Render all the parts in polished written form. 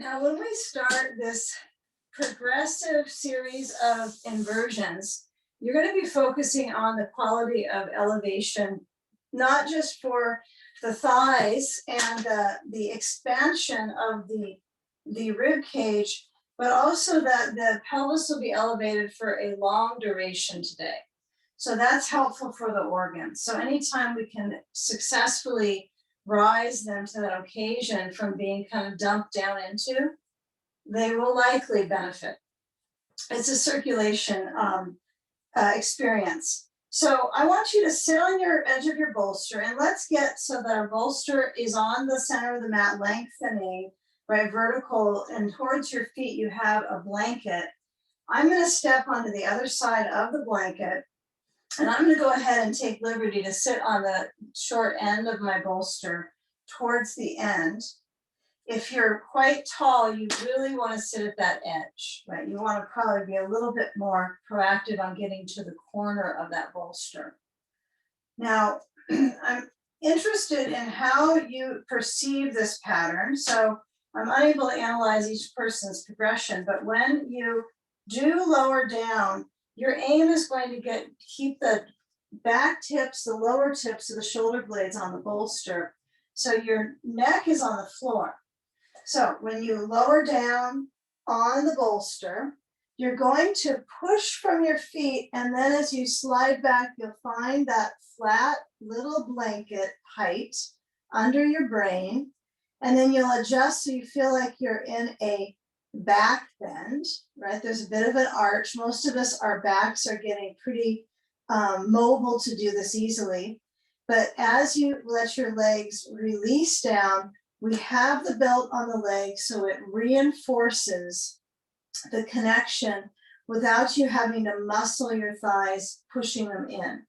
Now, when we start this progressive series of inversions, you're going to be focusing on the quality of elevation, not just for the thighs and the expansion of the rib cage, but also that the pelvis will be elevated for a long duration today. So that's helpful for the organs. So anytime we can successfully rise them to that occasion from being kind of dumped down into, they will likely benefit. It's a circulation experience. So I want you to sit on your edge of your bolster, and let's get so that our bolster is on the center of the mat, lengthening, right, vertical, and towards your feet you have a blanket. I'm going to step onto the other side of the blanket, and I'm going to go ahead and take liberty to sit on the short end of my bolster towards the end. If you're quite tall, you really want to sit at that edge, right? You want to probably be a little bit more proactive on getting to the corner of that bolster. Now, I'm interested in how you perceive this pattern. So I'm unable to analyze each person's progression, but when you do lower down, your aim is going to keep the back tips, the lower tips of the shoulder blades on the bolster. So your neck is on the floor. So when you lower down on the bolster, you're going to push from your feet, and then as you slide back, you'll find that flat little blanket height under your brain, and then you'll adjust so you feel like you're in a back bend, right? There's a bit of an arch. Most of us, our backs are getting pretty mobile to do this easily, but as you let your legs release down, we have the belt on the leg, so it reinforces the connection without you having to muscle your thighs, pushing them in.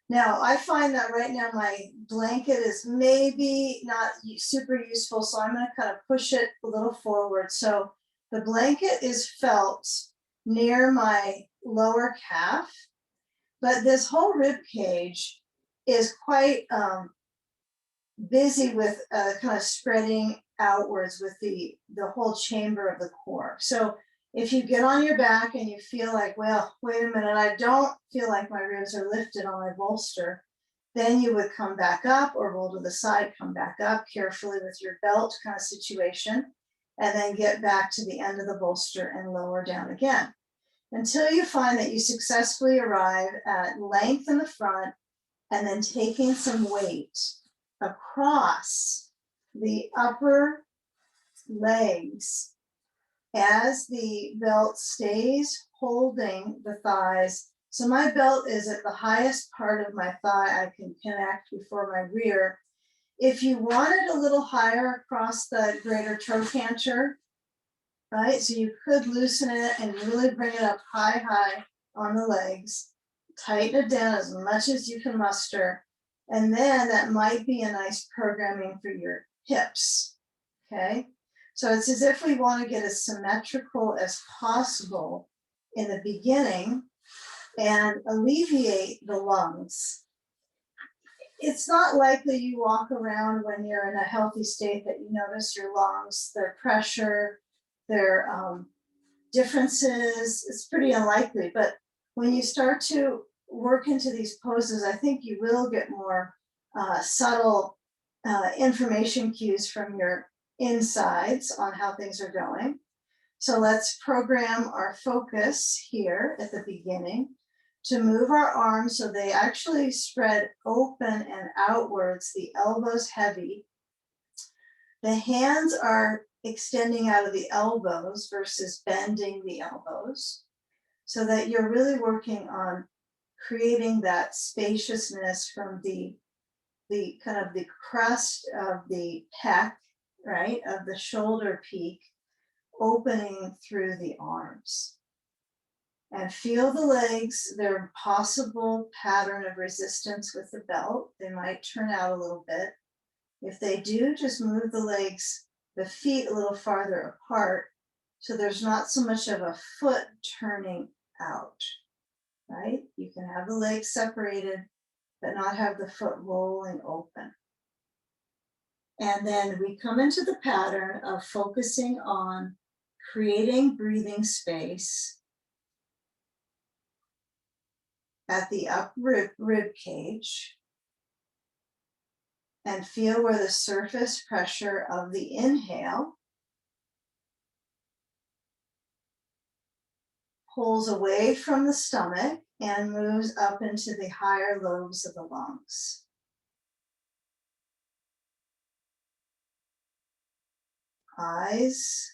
Now, I find that right now my blanket is maybe not super useful, so I'm going to kind of push it a little forward. So the blanket is felt near my lower calf, but this whole rib cage is quite busy with kind of spreading outwards with the whole chamber of the core. So if you get on your back and you feel like, well, wait a minute, I don't feel like my ribs are lifted on my bolster, then you would come back up or roll to the side, come back up carefully with your belt kind of situation, and then get back to the end of the bolster and lower down again until you find that you successfully arrive at length in the front, and then taking some weight across the upper legs as the belt stays holding the thighs. So my belt is at the highest part of my thigh. I can connect before my rear. If you want it a little higher across the greater trochanter, right? So you could loosen it and really bring it up high on the legs. Tighten it down as much as you can muster. And then that might be a nice programming for your hips, okay? So it's as if we want to get as symmetrical as possible in the beginning and alleviate the lungs. It's not likely you walk around when you're in a healthy state that you notice your lungs, their pressure, their differences. It's pretty unlikely, but when you start to work into these poses, I think you will get more subtle information cues from your insides on how things are going. So let's program our focus here at the beginning to move our arms so they actually spread open and outwards, the elbows heavy. The hands are extending out of the elbows versus bending the elbows, so that you're really working on creating that spaciousness from the kind of the crust of the pec, right, of the shoulder peak, opening through the arms. And feel the legs, their possible pattern of resistance with the belt. They might turn out a little bit. If they do, just move the legs, the feet a little farther apart, so there's not so much of a foot turning out, right? You can have the legs separated, but not have the foot rolling open. And then we come into the pattern of focusing on creating breathing space at the up rib cage, and feel where the surface pressure of the inhale pulls away from the stomach and moves up into the higher lobes of the lungs. Eyes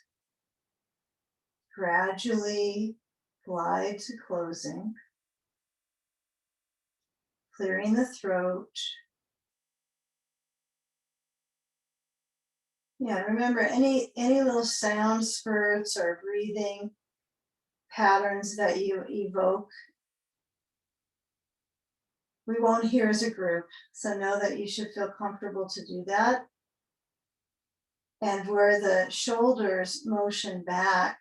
gradually glide to closing, clearing the throat. Yeah, remember any little sound spurts or breathing patterns that you evoke, we won't hear as a group. So know that you should feel comfortable to do that. And where the shoulders motion back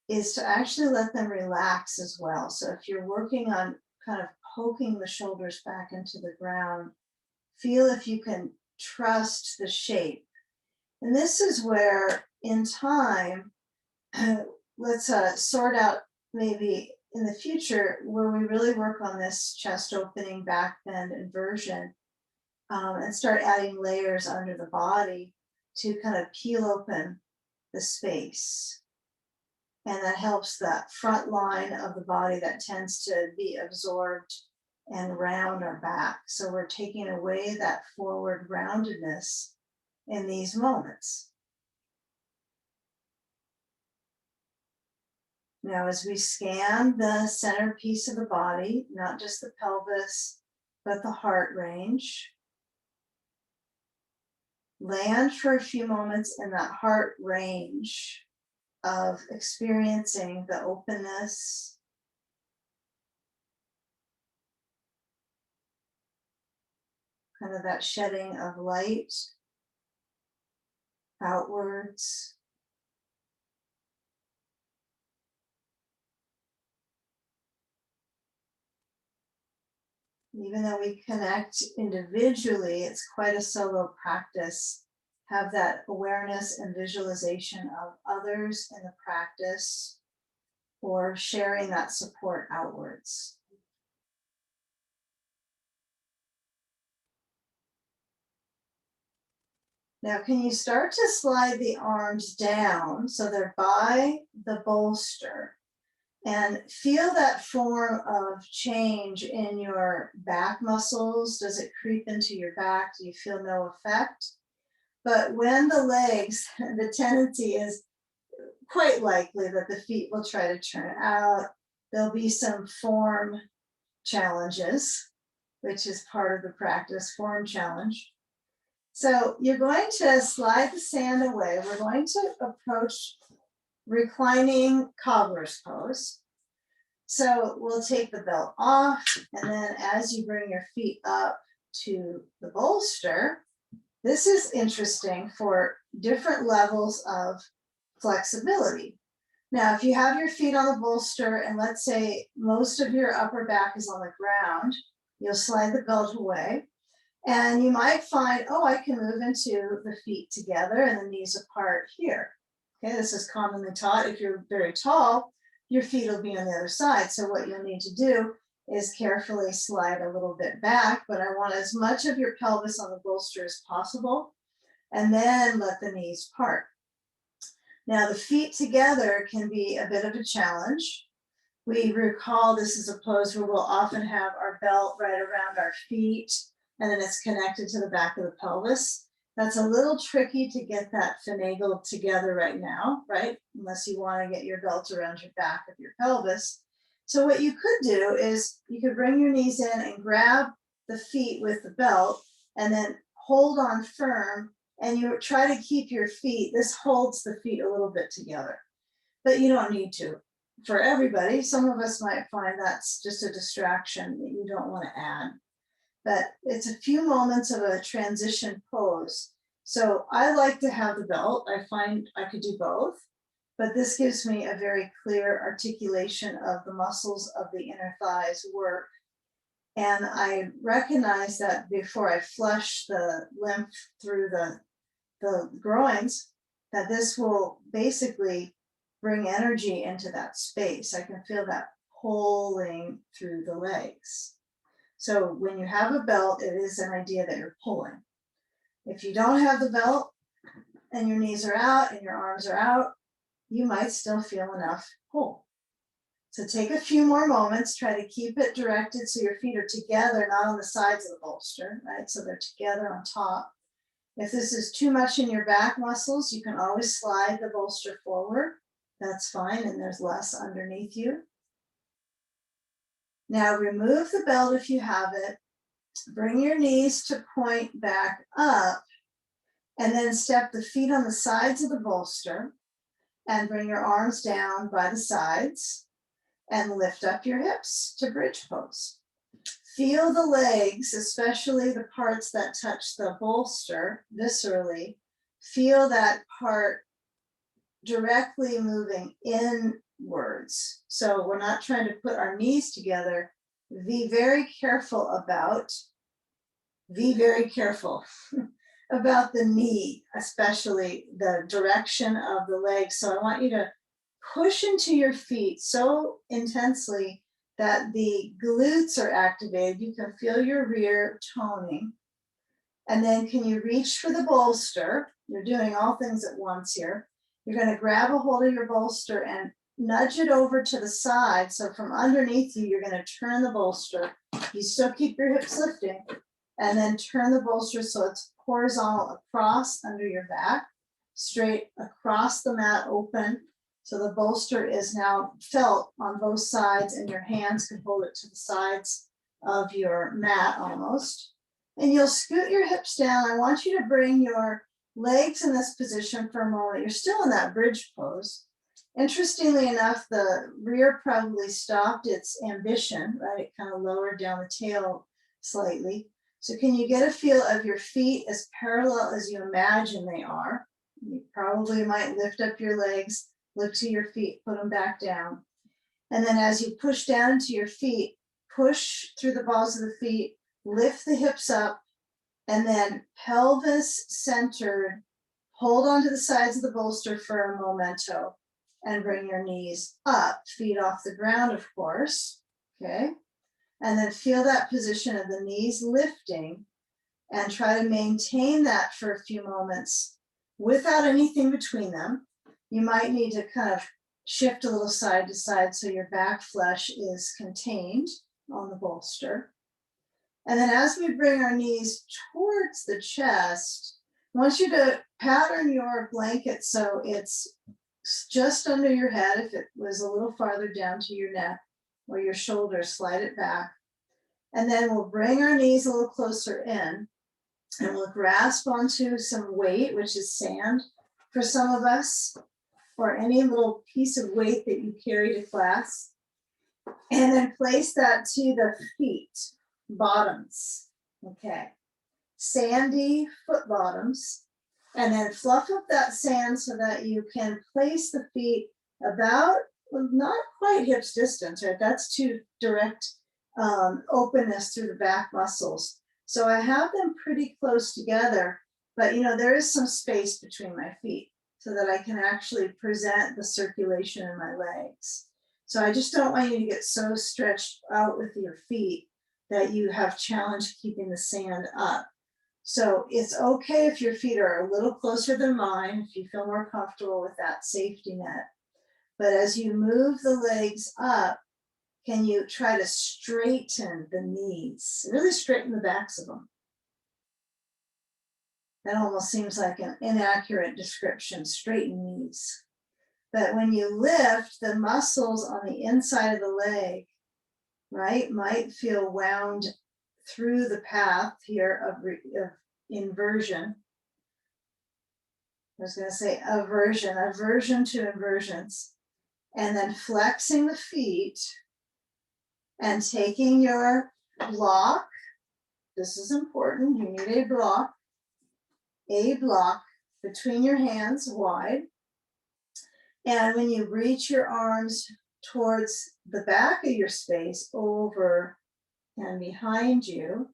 is to actually let them relax as well. So if you're working on kind of poking the shoulders back into the ground, feel if you can trust the shape. And this is where in time, let's sort out maybe in the future where we really work on this chest opening, back bend, inversion, and start adding layers under the body to kind of peel open the space. And that helps that front line of the body that tends to be absorbed and round our back. So we're taking away that forward roundedness in these moments. Now, as we scan the centerpiece of the body, not just the pelvis, but the heart range, land for a few moments in that heart range of experiencing the openness, kind of that shedding of light outwards. Even though we connect individually, it's quite a solo practice. Have that awareness and visualization of others in the practice, or sharing that support outwards. Now, can you start to slide the arms down so they're by the bolster, and feel that form of change in your back muscles? Does it creep into your back? Do you feel no effect? But when the legs, the tendency is quite likely that the feet will try to turn out. There'll be some form challenges, which is part of the practice, form challenge. So you're going to slide the sand away. We're going to approach reclining cobbler's pose. So we'll take the belt off, and then as you bring your feet up to the bolster, this is interesting for different levels of flexibility. Now, if you have your feet on the bolster, and let's say most of your upper back is on the ground, you'll slide the belt away. And you might find, oh, I can move into the feet together and the knees apart here. Okay, this is commonly taught. If you're very tall, your feet will be on the other side. So what you'll need to do is carefully slide a little bit back, but I want as much of your pelvis on the bolster as possible, and then let the knees part. Now, the feet together can be a bit of a challenge. We recall this is a pose where we'll often have our belt right around our feet, and then it's connected to the back of the pelvis. That's a little tricky to get that finagled together right now, right? Unless you want to get your belt around your back of your pelvis. So what you could do is you could bring your knees in and grab the feet with the belt, and then hold on firm, and you try to keep your feet, this holds the feet a little bit together, but you don't need to. For everybody, some of us might find that's just a distraction that you don't want to add. But it's a few moments of a transition pose. So I like to have the belt. I find I could do both, but this gives me a very clear articulation of the muscles of the inner thighs work And I recognize that before I flush the lymph through the groins, that this will basically bring energy into that space. I can feel that pulling through the legs. So when you have a belt, it is an idea that you're pulling. If you don't have the belt and your knees are out and your arms are out, you might still feel enough pull. So take a few more moments, try to keep it directed so your feet are together, not on the sides of the bolster, right? So they're together on top. If this is too much in your back muscles, you can always slide the bolster forward. That's fine, and there's less underneath you. Now remove the belt if you have it. Bring your knees to point back up, and then step the feet on the sides of the bolster and bring your arms down by the sides and lift up your hips to bridge pose. Feel the legs, especially the parts that touch the bolster viscerally. Feel that part directly moving inwards. So we're not trying to put our knees together. Be very careful about the knee, especially the direction of the legs. So I want you to push into your feet so intensely that the glutes are activated. You can feel your rear toning. And then can you reach for the bolster? You're doing all things at once here. You're going to grab a hold of your bolster and nudge it over to the side. So from underneath you, you're going to turn the bolster. You still keep your hips lifting, and then turn the bolster so it's horizontal across under your back, straight across the mat open. So the bolster is now felt on both sides, and your hands can hold it to the sides of your mat almost. And you'll scoot your hips down. I want you to bring your legs in this position for a moment. You're still in that bridge pose. Interestingly enough, the rear probably stopped its ambition, right? It kind of lowered down the tail slightly. So can you get a feel of your feet as parallel as you imagine they are? You probably might lift up your legs, look to your feet, put them back down. And then as you push down into your feet, push through the balls of the feet, lift the hips up, and then pelvis centered, hold onto the sides of the bolster for a momento, and bring your knees up, feet off the ground, of course, okay? And then feel that position of the knees lifting, and try to maintain that for a few moments without anything between them. You might need to kind of shift a little side to side so your back flesh is contained on the bolster. And then as we bring our knees towards the chest, I want you to pattern your blanket so it's just under your head. If it was a little farther down to your neck or your shoulders, slide it back. And then we'll bring our knees a little closer in, and we'll grasp onto some weight, which is sand for some of us, or any little piece of weight that you carry to class. And then place that to the feet, bottoms, okay? Sandy foot bottoms. And then fluff up that sand so that you can place the feet about, well, not quite hips distance, right? That's too direct openness through the back muscles. So I have them pretty close together, but there is some space between my feet so that I can actually present the circulation in my legs. So I just don't want you to get so stretched out with your feet that you have challenge keeping the sand up. So it's okay if your feet are a little closer than mine, if you feel more comfortable with that safety net. But as you move the legs up, can you try to straighten the knees? Really straighten the backs of them. That almost seems like an inaccurate description, straighten knees. But when you lift, the muscles on the inside of the leg, right, might feel wound through the path here of inversion. I was going to say aversion to inversions. And then flexing the feet and taking your block. This is important. You need a block between your hands wide. And when you reach your arms towards the back of your space over and behind you.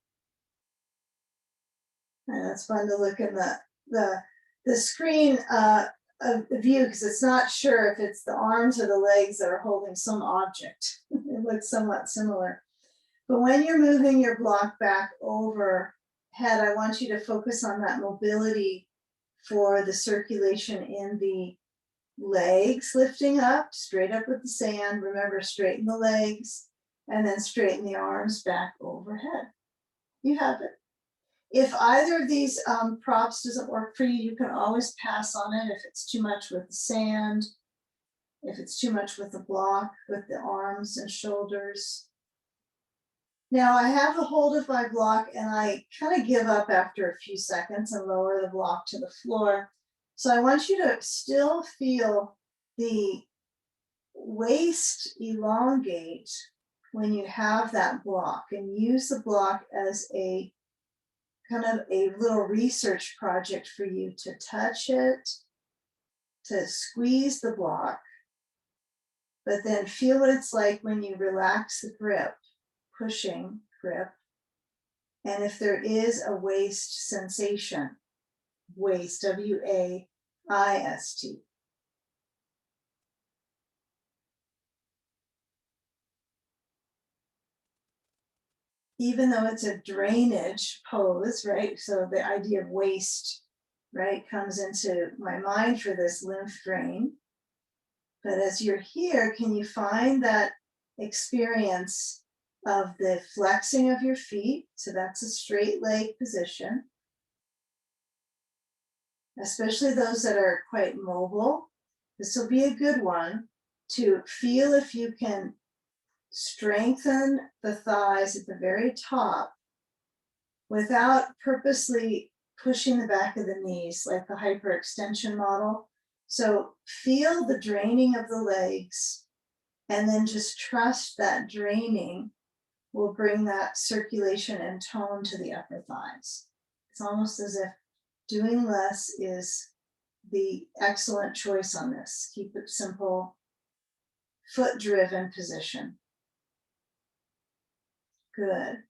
And it's fun to look in the screen of the view because it's not sure if it's the arms or the legs that are holding some object. It looks somewhat similar. But when you're moving your block back overhead, I want you to focus on that mobility for the circulation in the legs lifting up, straight up with the sand. Remember, straighten the legs and then straighten the arms back overhead. You have it. If either of these props doesn't work for you, you can always pass on it if it's too much with the sand, if it's too much with the block, with the arms and shoulders. Now I have a hold of my block and I kind of give up after a few seconds and lower the block to the floor. So I want you to still feel the waist elongate when you have that block, and use the block as a kind of a little research project for you to touch it, to squeeze the block, but then feel what it's like when you relax the grip, pushing grip. And if there is a waist sensation, waist, W-A-I-S-T. Even though it's a drainage pose, right? So the idea of waist, right, comes into my mind for this lymph drain. But as you're here, can you find that experience of the flexing of your feet? So that's a straight leg position, especially those that are quite mobile. This will be a good one to feel if you can strengthen the thighs at the very top without purposely pushing the back of the knees like the hyperextension model. So feel the draining of the legs and then just trust that draining will bring that circulation and tone to the upper thighs. It's almost as if doing less is the excellent choice on this. Keep it simple, foot-driven position. Good.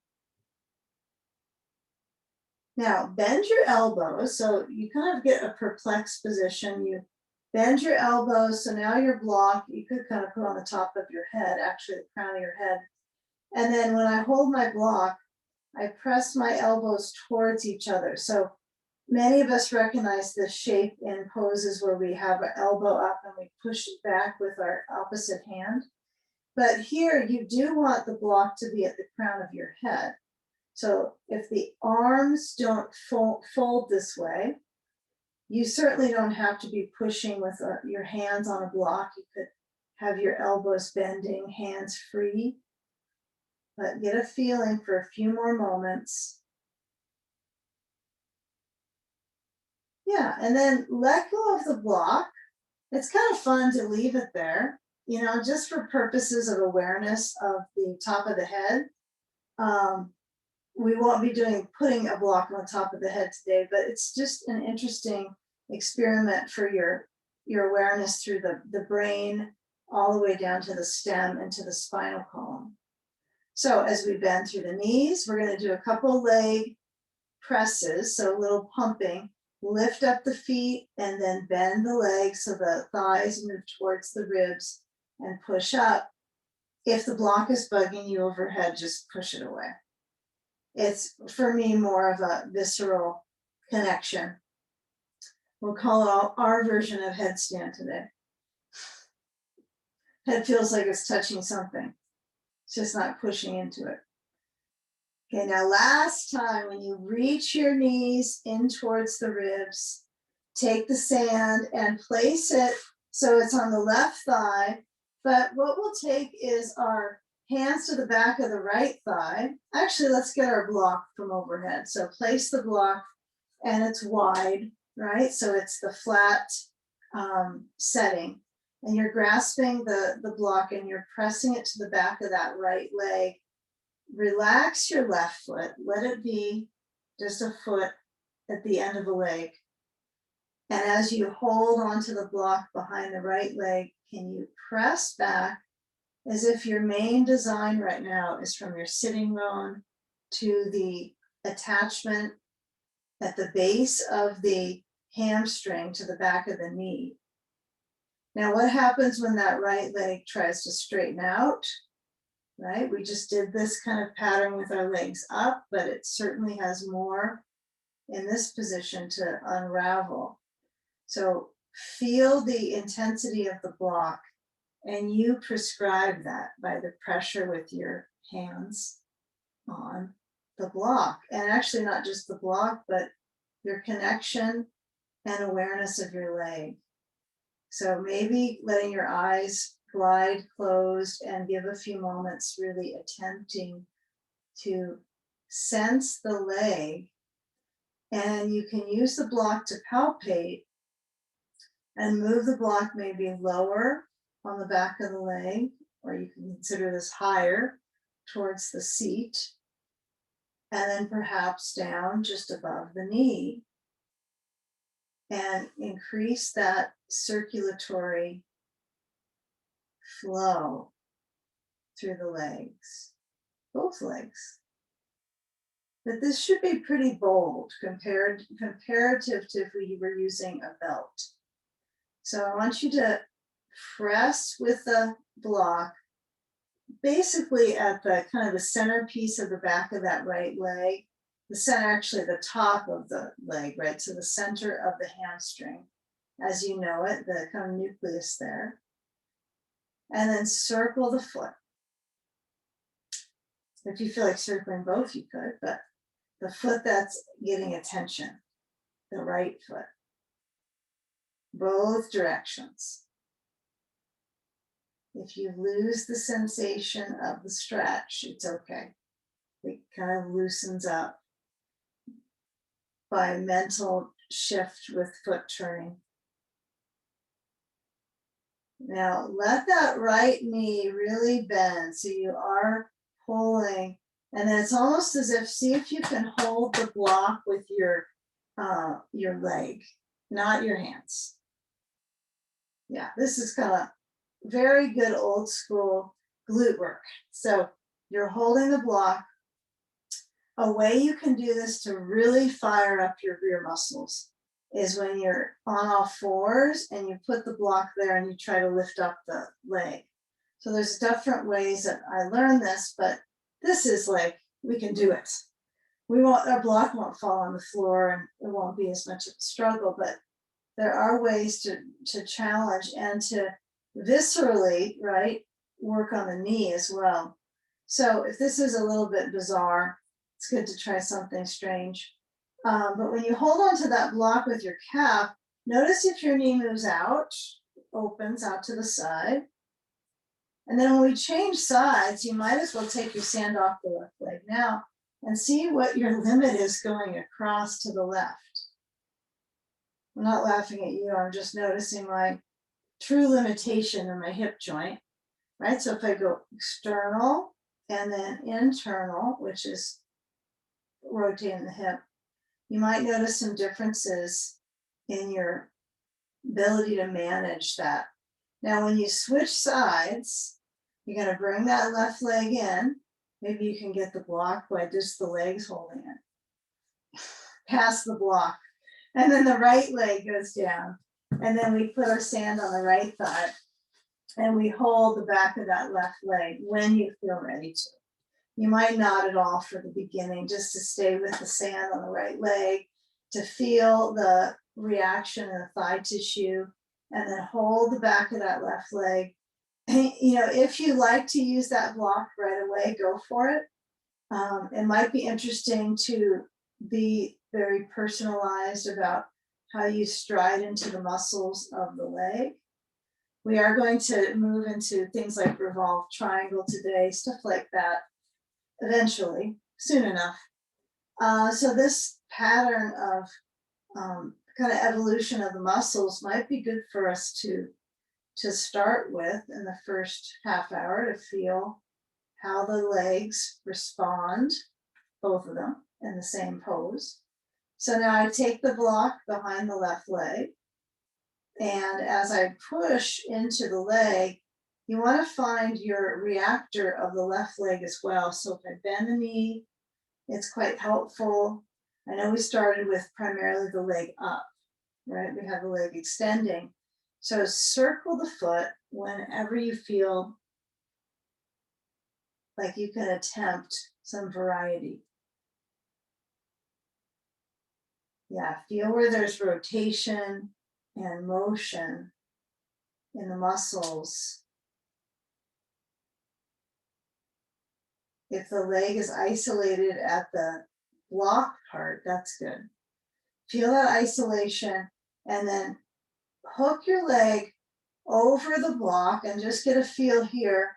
Now, bend your elbows. So you kind of get a perplexed position. You bend your elbows. So now your block, you could kind of put on the top of your head, actually the crown of your head. And then when I hold my block, I press my elbows towards each other. So many of us recognize this shape in poses where we have our elbow up and we push it back with our opposite hand. But here you do want the block to be at the crown of your head. So if the arms don't fold this way, you certainly don't have to be pushing with your hands on a block. You could have your elbows bending, hands free. But get a feeling for a few more moments. Yeah, and then let go of the block. It's kind of fun to leave it there, you know, just for purposes of awareness of the top of the head. We won't be putting a block on the top of the head today, but it's just an interesting experiment for your awareness through the brain all the way down to the stem and to the spinal column. So as we bend through the knees, we're going to do a couple leg presses, so a little pumping. Lift up the feet and then bend the legs so the thighs move towards the ribs and push up. If the block is bugging you overhead, just push it away. It's, for me, more of a visceral connection. We'll call it our version of headstand today. Head feels like it's touching something. It's just not pushing into it. Okay, now last time when you reach your knees in towards the ribs, take the sand and place it so it's on the left thigh. But what we'll take is our hands to the back of the right thigh. Actually, let's get our block from overhead. So place the block and it's wide, right? So it's the flat setting. And you're grasping the block and you're pressing it to the back of that right leg. Relax your left foot. Let it be just a foot at the end of a leg. And as you hold onto the block behind the right leg, can you press back as if your main design right now is from your sitting bone to the attachment at the base of the hamstring to the back of the knee. Now, what happens when that right leg tries to straighten out, right? We just did this kind of pattern with our legs up, but it certainly has more in this position to unravel. So feel the intensity of the block, and you prescribe that by the pressure with your hands on the block. And actually not just the block, but your connection and awareness of your leg. So maybe letting your eyes glide closed and give a few moments really attempting to sense the leg. And you can use the block to palpate and move the block maybe lower on the back of the leg, or you can consider this higher towards the seat, and then perhaps down just above the knee, and increase that circulatory flow through the legs, both legs. But this should be pretty bold comparative to if we were using a belt. So I want you to press with the block basically at the kind of the centerpiece of the back of that right leg, the center, actually the top of the leg, right? So the center of the hamstring, as you know it, the kind of nucleus there. And then circle the foot. If you feel like circling both, you could, but the foot that's getting attention, the right foot, both directions. If you lose the sensation of the stretch, it's okay. It kind of loosens up by mental shift with foot turning. Now let that right knee really bend so you are pulling, and then it's almost as if, see if you can hold the block with your leg, not your hands. Yeah, this is kind of very good old school glute work. So you're holding the block. A way you can do this to really fire up your rear muscles is when you're on all fours and you put the block there and you try to lift up the leg. So there's different ways that I learned this, but this is like, we can do it. Our block won't fall on the floor and it won't be as much of a struggle, but there are ways to challenge and to viscerally, right, work on the knee as well. So if this is a little bit bizarre, it's good to try something strange. But when you hold on to that block with your calf, notice if your knee moves out, opens out to the side. And then when we change sides, you might as well take your sand off the left leg now and see what your limit is going across to the left. I'm not laughing at you, I'm just noticing my true limitation in my hip joint, right? So if I go external and then internal, which is rotating the hip, you might notice some differences in your ability to manage that. Now, when you switch sides, you're going to bring that left leg in. Maybe you can get the block by just the legs holding it. Pass the block. And then the right leg goes down. And then we put our sand on the right thigh. And we hold the back of that left leg when you feel ready to. You might not at all for the beginning, just to stay with the sand on the right leg, to feel the reaction in the thigh tissue, and then hold the back of that left leg. And, you know, if you like to use that block right away, go for it. It might be interesting to be very personalized about how you stride into the muscles of the leg. We are going to move into things like revolve triangle today, stuff like that, eventually, soon enough. So this pattern of kind of evolution of the muscles might be good for us to start with in the first half hour, to feel how the legs respond, both of them, in the same pose. So now I take the block behind the left leg, and as I push into the leg, You want to find your reactor of the left leg as well. So if I bend the knee, it's quite helpful. I know we started with primarily the leg up, right? We have the leg extending. So circle the foot whenever you feel like you can attempt some variety. Yeah, feel where there's rotation and motion in the muscles. If the leg is isolated at the block part, that's good. Feel that isolation and then hook your leg over the block and just get a feel here.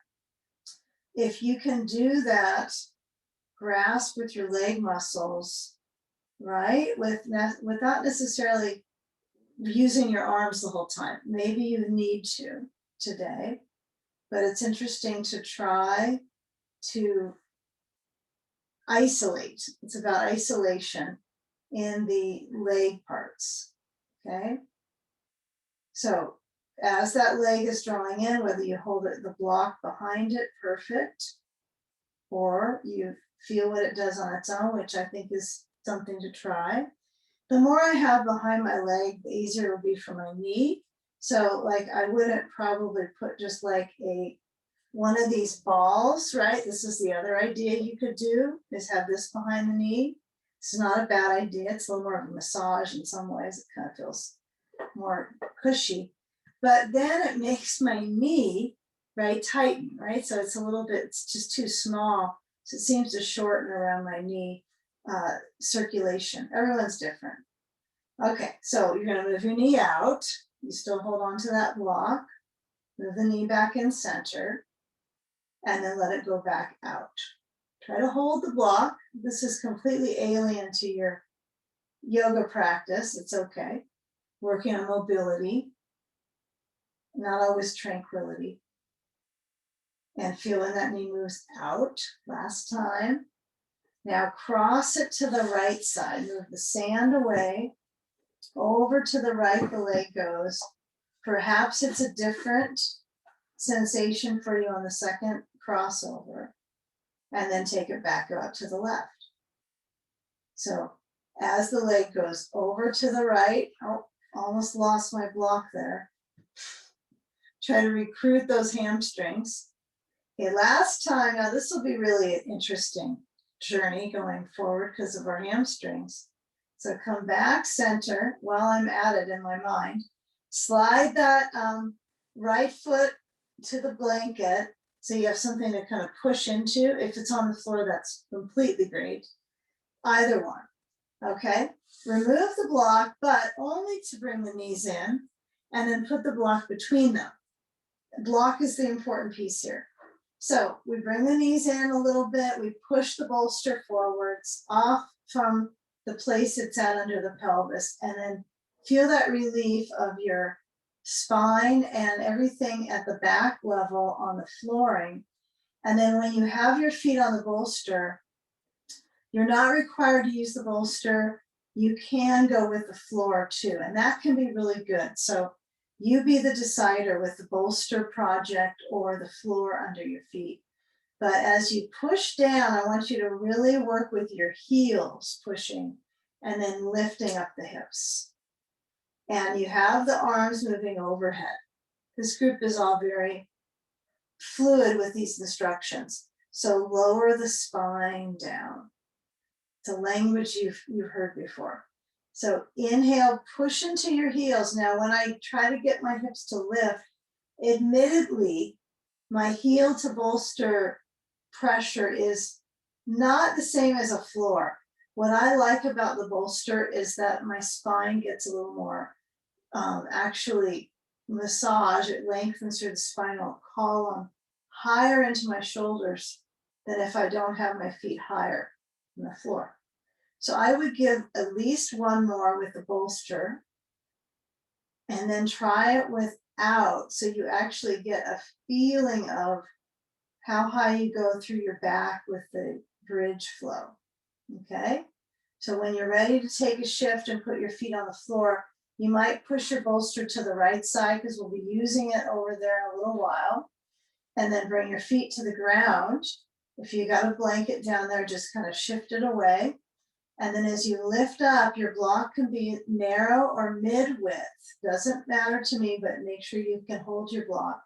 If you can do that, grasp with your leg muscles, right? Without necessarily using your arms the whole time. Maybe you need to today, but it's interesting to try to isolate. It's about isolation in the leg parts, okay? So as that leg is drawing in, whether you hold it the block behind it, perfect, or you feel what it does on its own, which I think is something to try. The more I have behind my leg, the easier it will be for my knee. So like I wouldn't probably put just like one of these balls, right? This is the other idea you could do, is have this behind the knee. It's not a bad idea. It's a little more of a massage in some ways. It kind of feels more cushy. But then it makes my knee, right, tighten, right? So it's a little bit, it's just too small. So it seems to shorten around my knee circulation. Everyone's different. Okay, so you're gonna move your knee out. You still hold on to that block. Move the knee back in center and then let it go back out. Try to hold the block. This is completely alien to your yoga practice. It's okay. Working on mobility, not always tranquility. And feel when that knee moves out. Last time. Now cross it to the right side. Move the sand away. Over to the right, the leg goes. Perhaps it's a different sensation for you on the second crossover. And then take it back out to the left. So as the leg goes over to the right, oh, almost lost my block there. Try to recruit those hamstrings. Okay, last time, now this will be really an interesting journey going forward because of our hamstrings. So come back center while I'm at it in my mind. Slide that right foot to the blanket so you have something to kind of push into. If it's on the floor, that's completely great. Either one, okay? Remove the block, but only to bring the knees in and then put the block between them. Block is the important piece here. So we bring the knees in a little bit, we push the bolster forwards off from the place it's at under the pelvis, and then feel that relief of your spine and everything at the back level on the flooring. And then when you have your feet on the bolster, you're not required to use the bolster. You can go with the floor too, and that can be really good. So you be the decider with the bolster project or the floor under your feet. But as you push down, I want you to really work with your heels pushing and then lifting up the hips. And you have the arms moving overhead. This group is all very fluid with these instructions. So lower the spine down. It's a language you've heard before. So inhale, push into your heels. Now, when I try to get my hips to lift, admittedly, my heel to bolster pressure is not the same as a floor. What I like about the bolster is that my spine gets a little more actually massage. It lengthens through the spinal column higher into my shoulders than if I don't have my feet higher than the floor. So I would give at least one more with the bolster and then try it without, so you actually get a feeling of how high you go through your back with the bridge flow, okay? So when you're ready to take a shift and put your feet on the floor, you might push your bolster to the right side because we'll be using it over there in a little while. and then bring your feet to the ground. If you got a blanket down there, just kind of shift it away. And then as you lift up, your block can be narrow or mid-width. Doesn't matter to me, but make sure you can hold your block.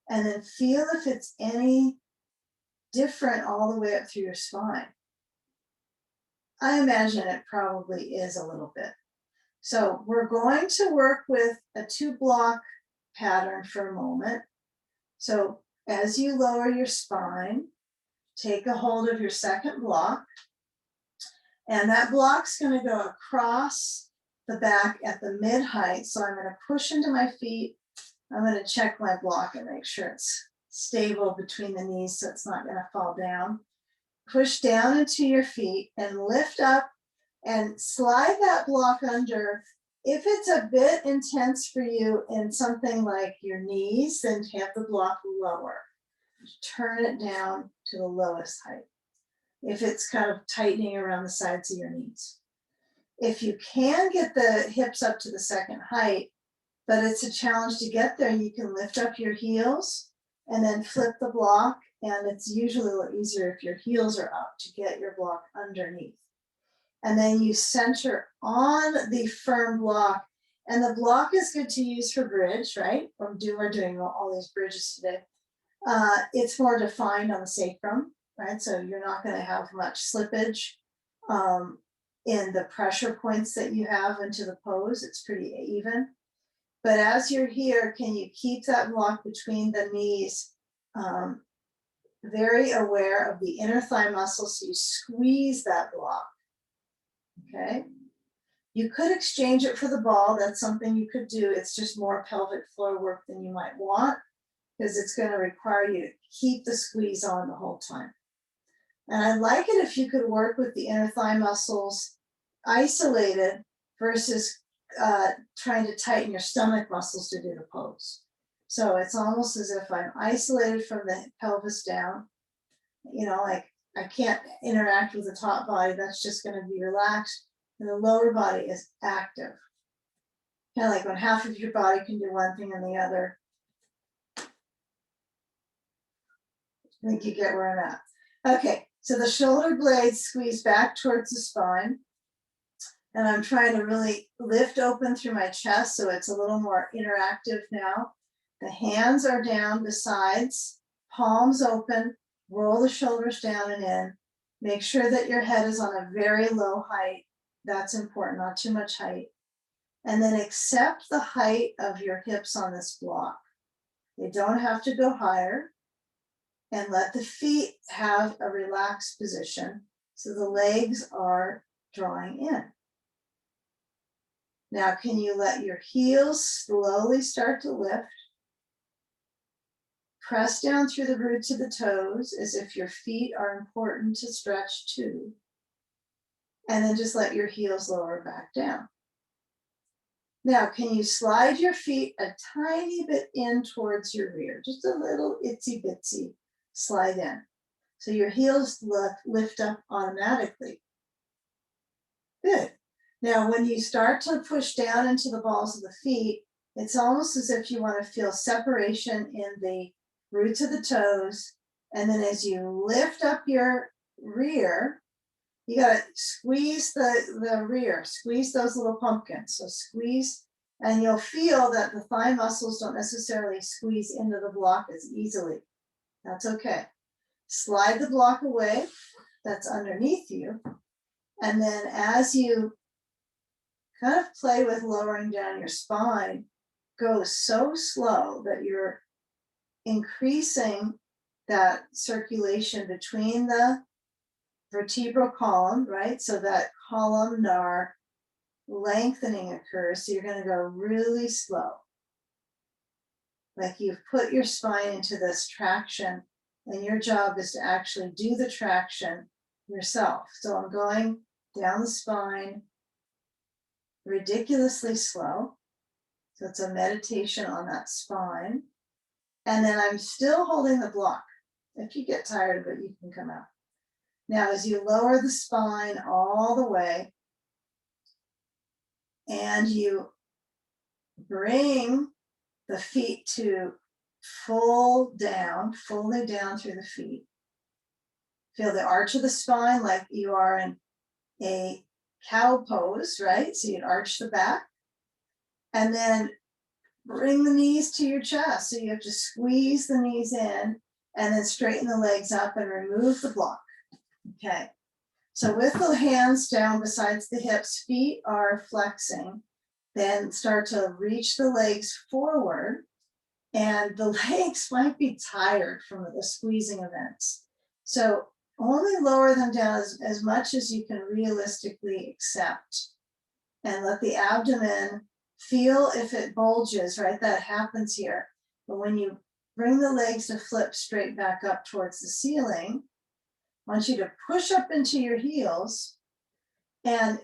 And then feel if it's any different all the way up through your spine. I imagine it probably is a little bit. So we're going to work with a 2-block pattern for a moment. So as you lower your spine, take a hold of your second block, and that block's going to go across the back at the mid height. So I'm going to push into my feet. I'm going to check my block and make sure it's stable between the knees so it's not going to fall down. Push down into your feet and lift up and slide that block under. If it's a bit intense for you in something like your knees, then have the block lower. Turn it down to the lowest height. If it's kind of tightening around the sides of your knees. If you can get the hips up to the second height, but it's a challenge to get there, you can lift up your heels and then flip the block. And it's usually a little easier if your heels are up to get your block underneath. And then you center on the firm block. And the block is good to use for bridge, right? We're doing all these bridges today. It's more defined on the sacrum, right? So you're not going to have much slippage in the pressure points that you have into the pose. It's pretty even. But as you're here, can you keep that block between the knees? Very aware of the inner thigh muscle, so you squeeze that block, okay? You could exchange it for the ball. That's something you could do. It's just more pelvic floor work than you might want because it's going to require you to keep the squeeze on the whole time. And I like it if you could work with the inner thigh muscles isolated versus trying to tighten your stomach muscles to do the pose. So it's almost as if I'm isolated from the pelvis down, like I can't interact with the top body. That's just going to be relaxed. And the lower body is active. Kind of like when half of your body can do one thing and the other. I think you get where I'm at. Okay, so the shoulder blades squeeze back towards the spine. And I'm trying to really lift open through my chest so it's a little more interactive now. The hands are down the sides, palms open, roll the shoulders down and in. Make sure that your head is on a very low height. That's important, not too much height. And then accept the height of your hips on this block. They don't have to go higher. And let the feet have a relaxed position so the legs are drawing in. Now, can you let your heels slowly start to lift? Press down through the roots of the toes as if your feet are important to stretch too. And then just let your heels lower back down. Now, can you slide your feet a tiny bit in towards your rear? Just a little itsy bitsy slide in. So your heels lift up automatically. Good. Now, when you start to push down into the balls of the feet, it's almost as if you want to feel separation in the roots of the toes. And then as you lift up your rear, you got to squeeze the rear, squeeze those little pumpkins. So squeeze, and you'll feel that the thigh muscles don't necessarily squeeze into the block as easily. That's okay. Slide the block away that's underneath you. And then as you kind of play with lowering down your spine, go so slow that you're increasing that circulation between the vertebral column, right? So that columnar lengthening occurs. So you're going to go really slow. Like you've put your spine into this traction, and your job is to actually do the traction yourself. So I'm going down the spine ridiculously slow. So it's a meditation on that spine. And then I'm still holding the block. If you get tired of it, you can come out. Now, as you lower the spine all the way, and you bring the feet to fully down through the feet. Feel the arch of the spine like you are in a cow pose, right? So you'd arch the back. And then bring the knees to your chest. So you have to squeeze the knees in and then straighten the legs up and remove the block. Okay. So with the hands down besides the hips, feet are flexing. Then start to reach the legs forward. And the legs might be tired from the squeezing events. So only lower them down as much as you can realistically accept. And let the abdomen feel if it bulges, right? That happens here. But when you bring the legs to flip straight back up towards the ceiling, I want you to push up into your heels and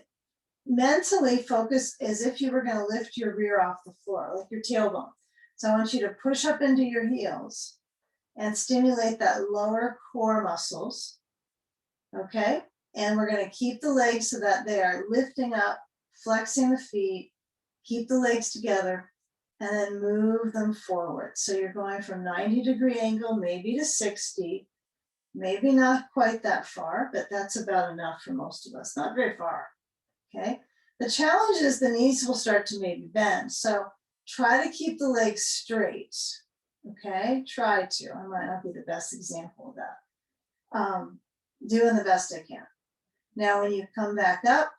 mentally focus as if you were going to lift your rear off the floor, like your tailbone. So I want you to push up into your heels and stimulate that lower core muscles, okay? And we're going to keep the legs so that they are lifting up, flexing the feet, keep the legs together, and then move them forward. So you're going from 90-degree angle, maybe to 60, maybe not quite that far, but that's about enough for most of us, not very far, okay? The challenge is the knees will start to maybe bend. So try to keep the legs straight, okay? Try to. I might not be the best example of that. Doing the best I can. Now, when you come back up,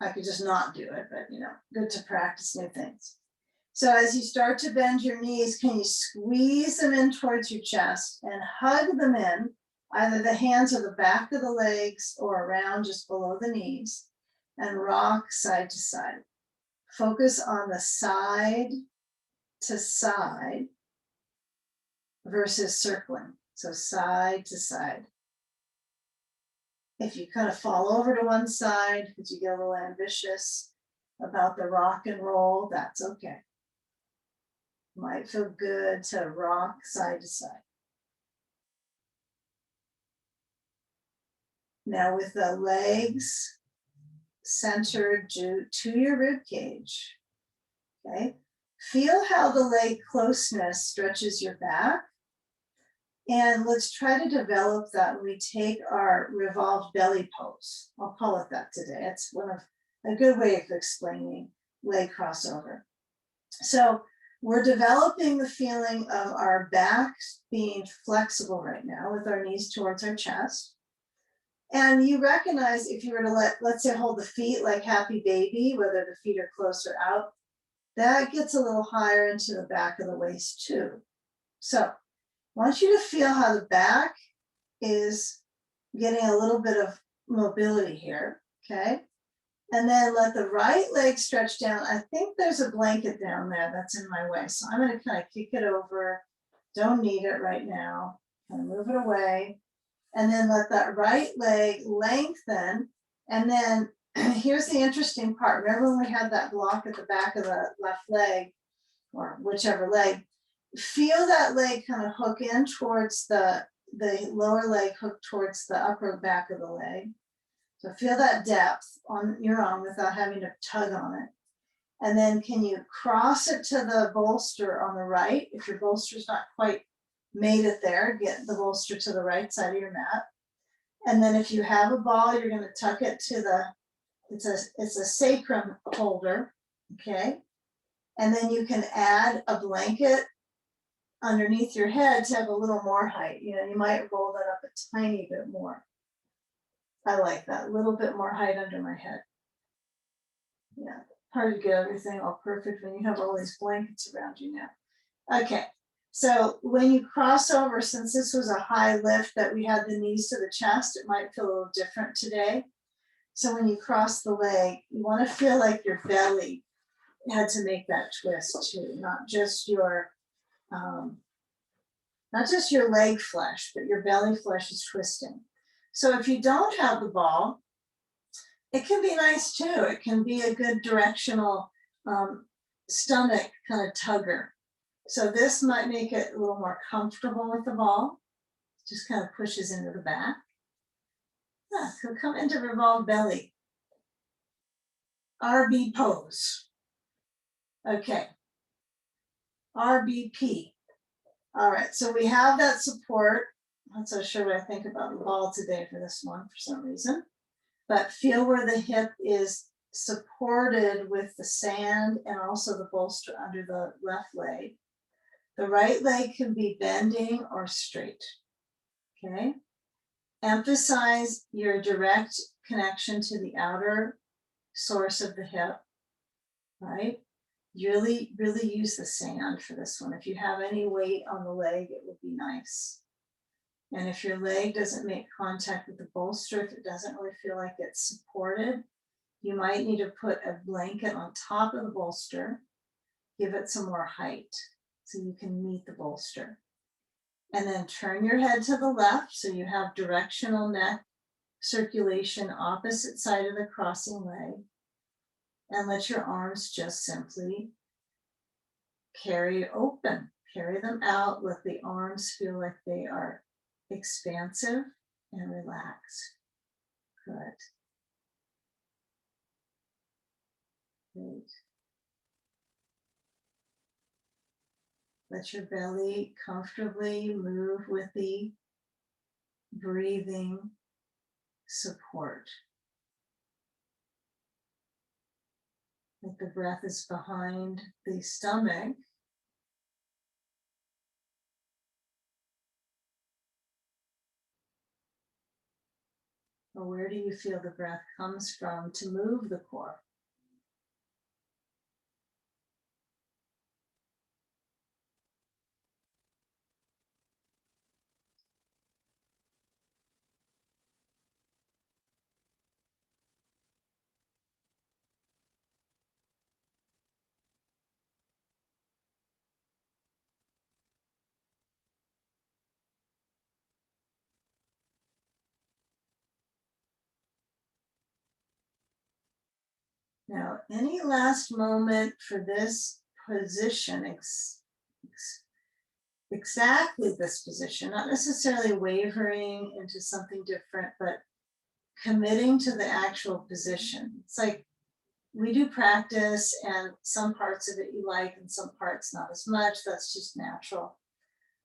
I could just not do it, but good to practice new things. So as you start to bend your knees, can you squeeze them in towards your chest and hug them in, either the hands or the back of the legs or around just below the knees, and rock side to side. Focus on the side to side versus circling. So side to side. If you kind of fall over to one side because you get a little ambitious about the rock and roll, that's okay. Might feel good to rock side to side. Now with the legs centered to your rib cage, okay? Feel how the leg closeness stretches your back. And let's try to develop that when we take our revolved belly pose. I'll call it that today. It's a good way of explaining leg crossover. So we're developing the feeling of our backs being flexible right now with our knees towards our chest. And you recognize if you were to let's say, hold the feet like happy baby, whether the feet are closer out, that gets a little higher into the back of the waist too. So I want you to feel how the back is getting a little bit of mobility here, okay? And then let the right leg stretch down. I think there's a blanket down there that's in my way. So I'm gonna kind of kick it over. Don't need it right now. Kind of move it away. And then let that right leg lengthen. And then here's the interesting part. Remember when we had that block at the back of the left leg, or whichever leg, feel that leg kind of hook in towards the lower leg hook towards the upper back of the leg. So feel that depth on your own without having to tug on it. And then can you cross it to the bolster on the right? If your bolster's not quite made it there, get the bolster to the right side of your mat. And then if you have a ball, you're going to tuck it to it's a sacrum holder, okay? And then you can add a blanket underneath your head to have a little more height. You might roll that up a tiny bit more. I like that, a little bit more height under my head. Yeah, hard to get everything all perfect when you have all these blankets around you now. Okay, so when you cross over, since this was a high lift that we had the knees to the chest, it might feel a little different today. So when you cross the leg, you want to feel like your belly had to make that twist too, not just your leg flesh, but your belly flesh is twisting. So if you don't have the ball, it can be nice too. It can be a good directional stomach kind of tugger. So this might make it a little more comfortable with the ball. Just kind of pushes into the back. Yeah, so come into revolved belly. RB pose. Okay. RBP. All right, so we have that support. I'm not so sure what I think about the ball today for this one for some reason. But feel where the hip is supported with the sand and also the bolster under the left leg. The right leg can be bending or straight, okay? Emphasize your direct connection to the outer source of the hip, right? Really, really use the sand for this one. If you have any weight on the leg, it would be nice. And if your leg doesn't make contact with the bolster, if it doesn't really feel like it's supported, you might need to put a blanket on top of the bolster, give it some more height so you can meet the bolster. And then turn your head to the left so you have directional neck circulation opposite side of the crossing leg. And let your arms just simply carry open, carry them out, let the arms feel like they are expansive and relaxed. Good. Great. Let your belly comfortably move with the breathing support. Like the breath is behind the stomach. Or where do you feel the breath comes from to move the core? Now, any last moment for this position, exactly this position, not necessarily wavering into something different, but committing to the actual position. It's like we do practice and some parts of it you like and some parts not as much. That's just natural.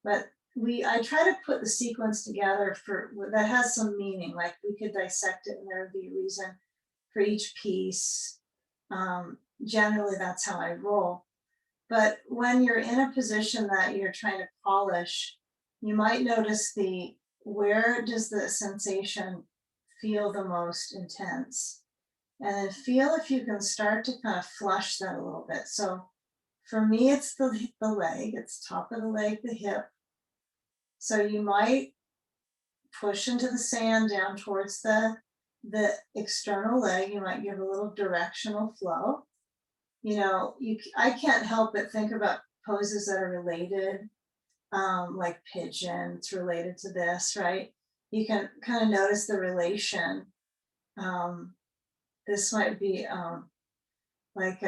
But I try to put the sequence together for that has some meaning. Like we could dissect it and there would be a reason for each piece. Generally, that's how I roll. But when you're in a position that you're trying to polish, you might notice where does the sensation feel the most intense? And then feel if you can start to kind of flush that a little bit. So for me, it's the leg, it's top of the leg, the hip. So you might push into the sand down towards the external leg. You might give a little directional flow. You know, I can't help but think about poses that are related, like pigeon, it's related to this, right? You can kind of notice the relation. This might be like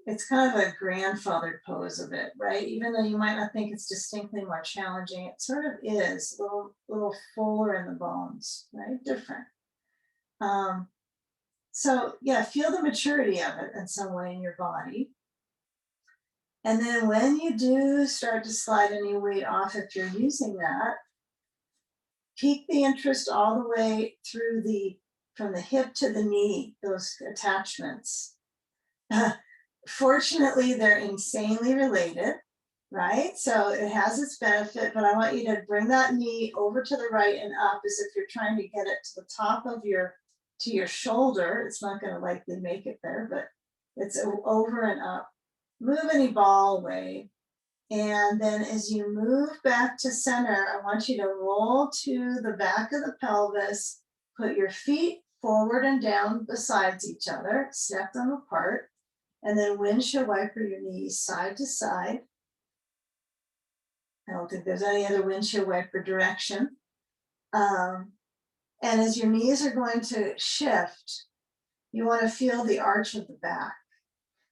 it's kind of a grandfather pose of it, right? Even though you might not think it's distinctly more challenging, it sort of is a little fuller in the bones, right? Different. So yeah, feel the maturity of it in some way in your body. And then when you do start to slide any weight off, if you're using that, keep the interest all the way through from the hip to the knee, those attachments. Fortunately, they're insanely related, right? So it has its benefit, but I want you to bring that knee over to the right and up as if you're trying to get it to the top of to your shoulder. It's not going to likely make it there, but it's over and up. Move any ball away. And then as you move back to center, I want you to roll to the back of the pelvis, put your feet forward and down besides each other, step them apart, and then windshield wiper your knees side to side. I don't think there's any other windshield wiper direction. And as your knees are going to shift, you want to feel the arch of the back.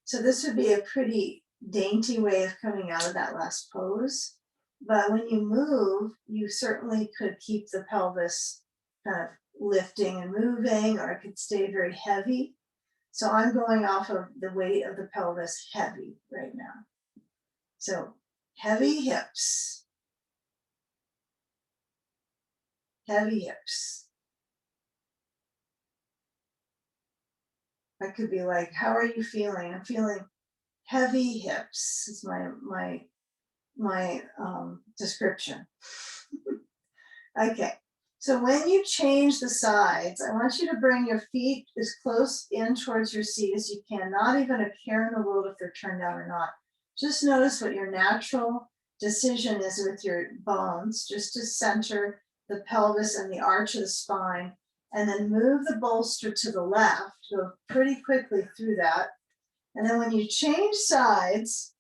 So this would be a pretty dainty way of coming out of that last pose. But when you move, you certainly could keep the pelvis kind of lifting and moving, or it could stay very heavy. So I'm going off of the weight of the pelvis heavy right now. So heavy hips, heavy hips. I could be like, how are you feeling? I'm feeling heavy hips is my description. Okay. So when you change the sides, I want you to bring your feet as close in towards your seat as you can, not even a care in the world if they're turned out or not. Just notice what your natural decision is with your bones, just to center the pelvis and the arch of the spine, and then move the bolster to the left, go pretty quickly through that. And then when you change sides,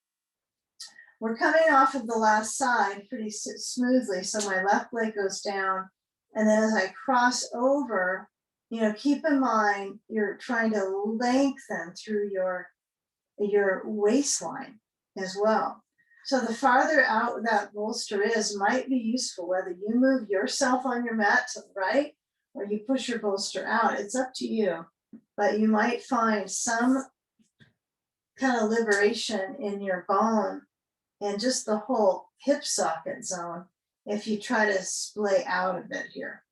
we're coming off of the last side pretty smoothly. So my left leg goes down. And then as I cross over, keep in mind, you're trying to lengthen through your waistline as well. So the farther out that bolster is might be useful, whether you move yourself on your mat to the right or you push your bolster out. It's up to you. But you might find some kind of liberation in your bone and just the whole hip socket zone if you try to splay out a bit here.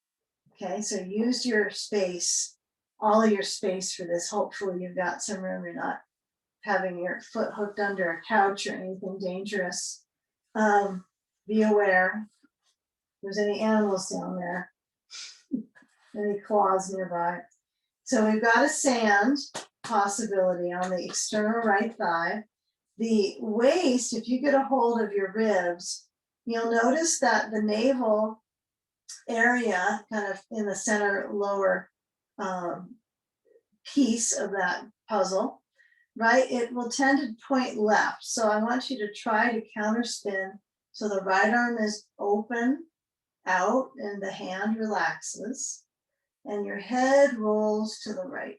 Okay, so use your space, all of your space for this. Hopefully you've got some room. You're not having your foot hooked under a couch or anything dangerous. Be aware if there's any animals down there, any claws nearby. So we've got a sand possibility on the external right thigh. The waist, if you get a hold of your ribs, you'll notice that the navel area, kind of in the center lower piece of that puzzle, right, it will tend to point left. So I want you to try to counterspin so the right arm is open out and the hand relaxes and your head rolls to the right.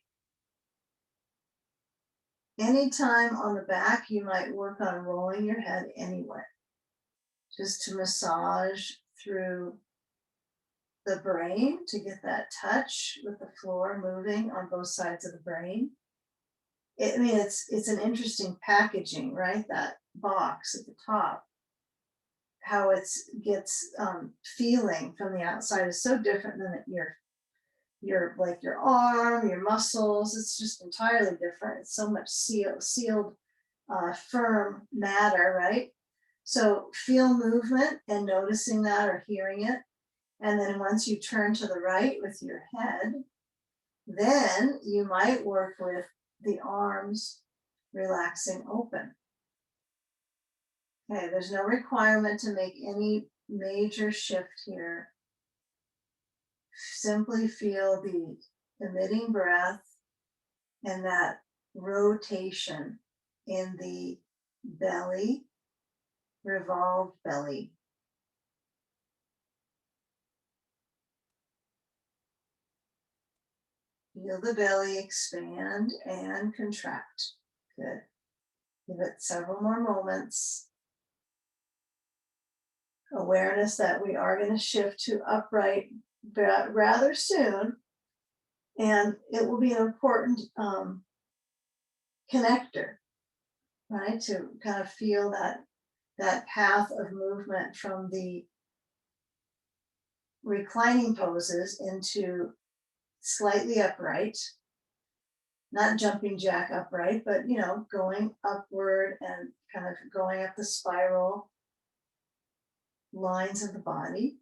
Anytime on the back, you might work on rolling your head anyway, just to massage through the brain to get that touch with the floor moving on both sides of the brain. It's an interesting packaging, right? That box at the top, how it gets feeling from the outside is so different than your arm, your muscles. It's just entirely different. It's so much sealed, firm matter, right? So feel movement and noticing that or hearing it. And then once you turn to the right with your head, then you might work with the arms relaxing open. Okay, there's no requirement to make any major shift here. Simply feel the emitting breath and that rotation in the belly, revolved belly. Feel the belly expand and contract. Good. Give it several more moments. Awareness that we are going to shift to upright rather soon. And it will be an important connector, right? To kind of feel that path of movement from the reclining poses into slightly upright, not jumping jack upright, but going upward and kind of going up the spiral lines of the body.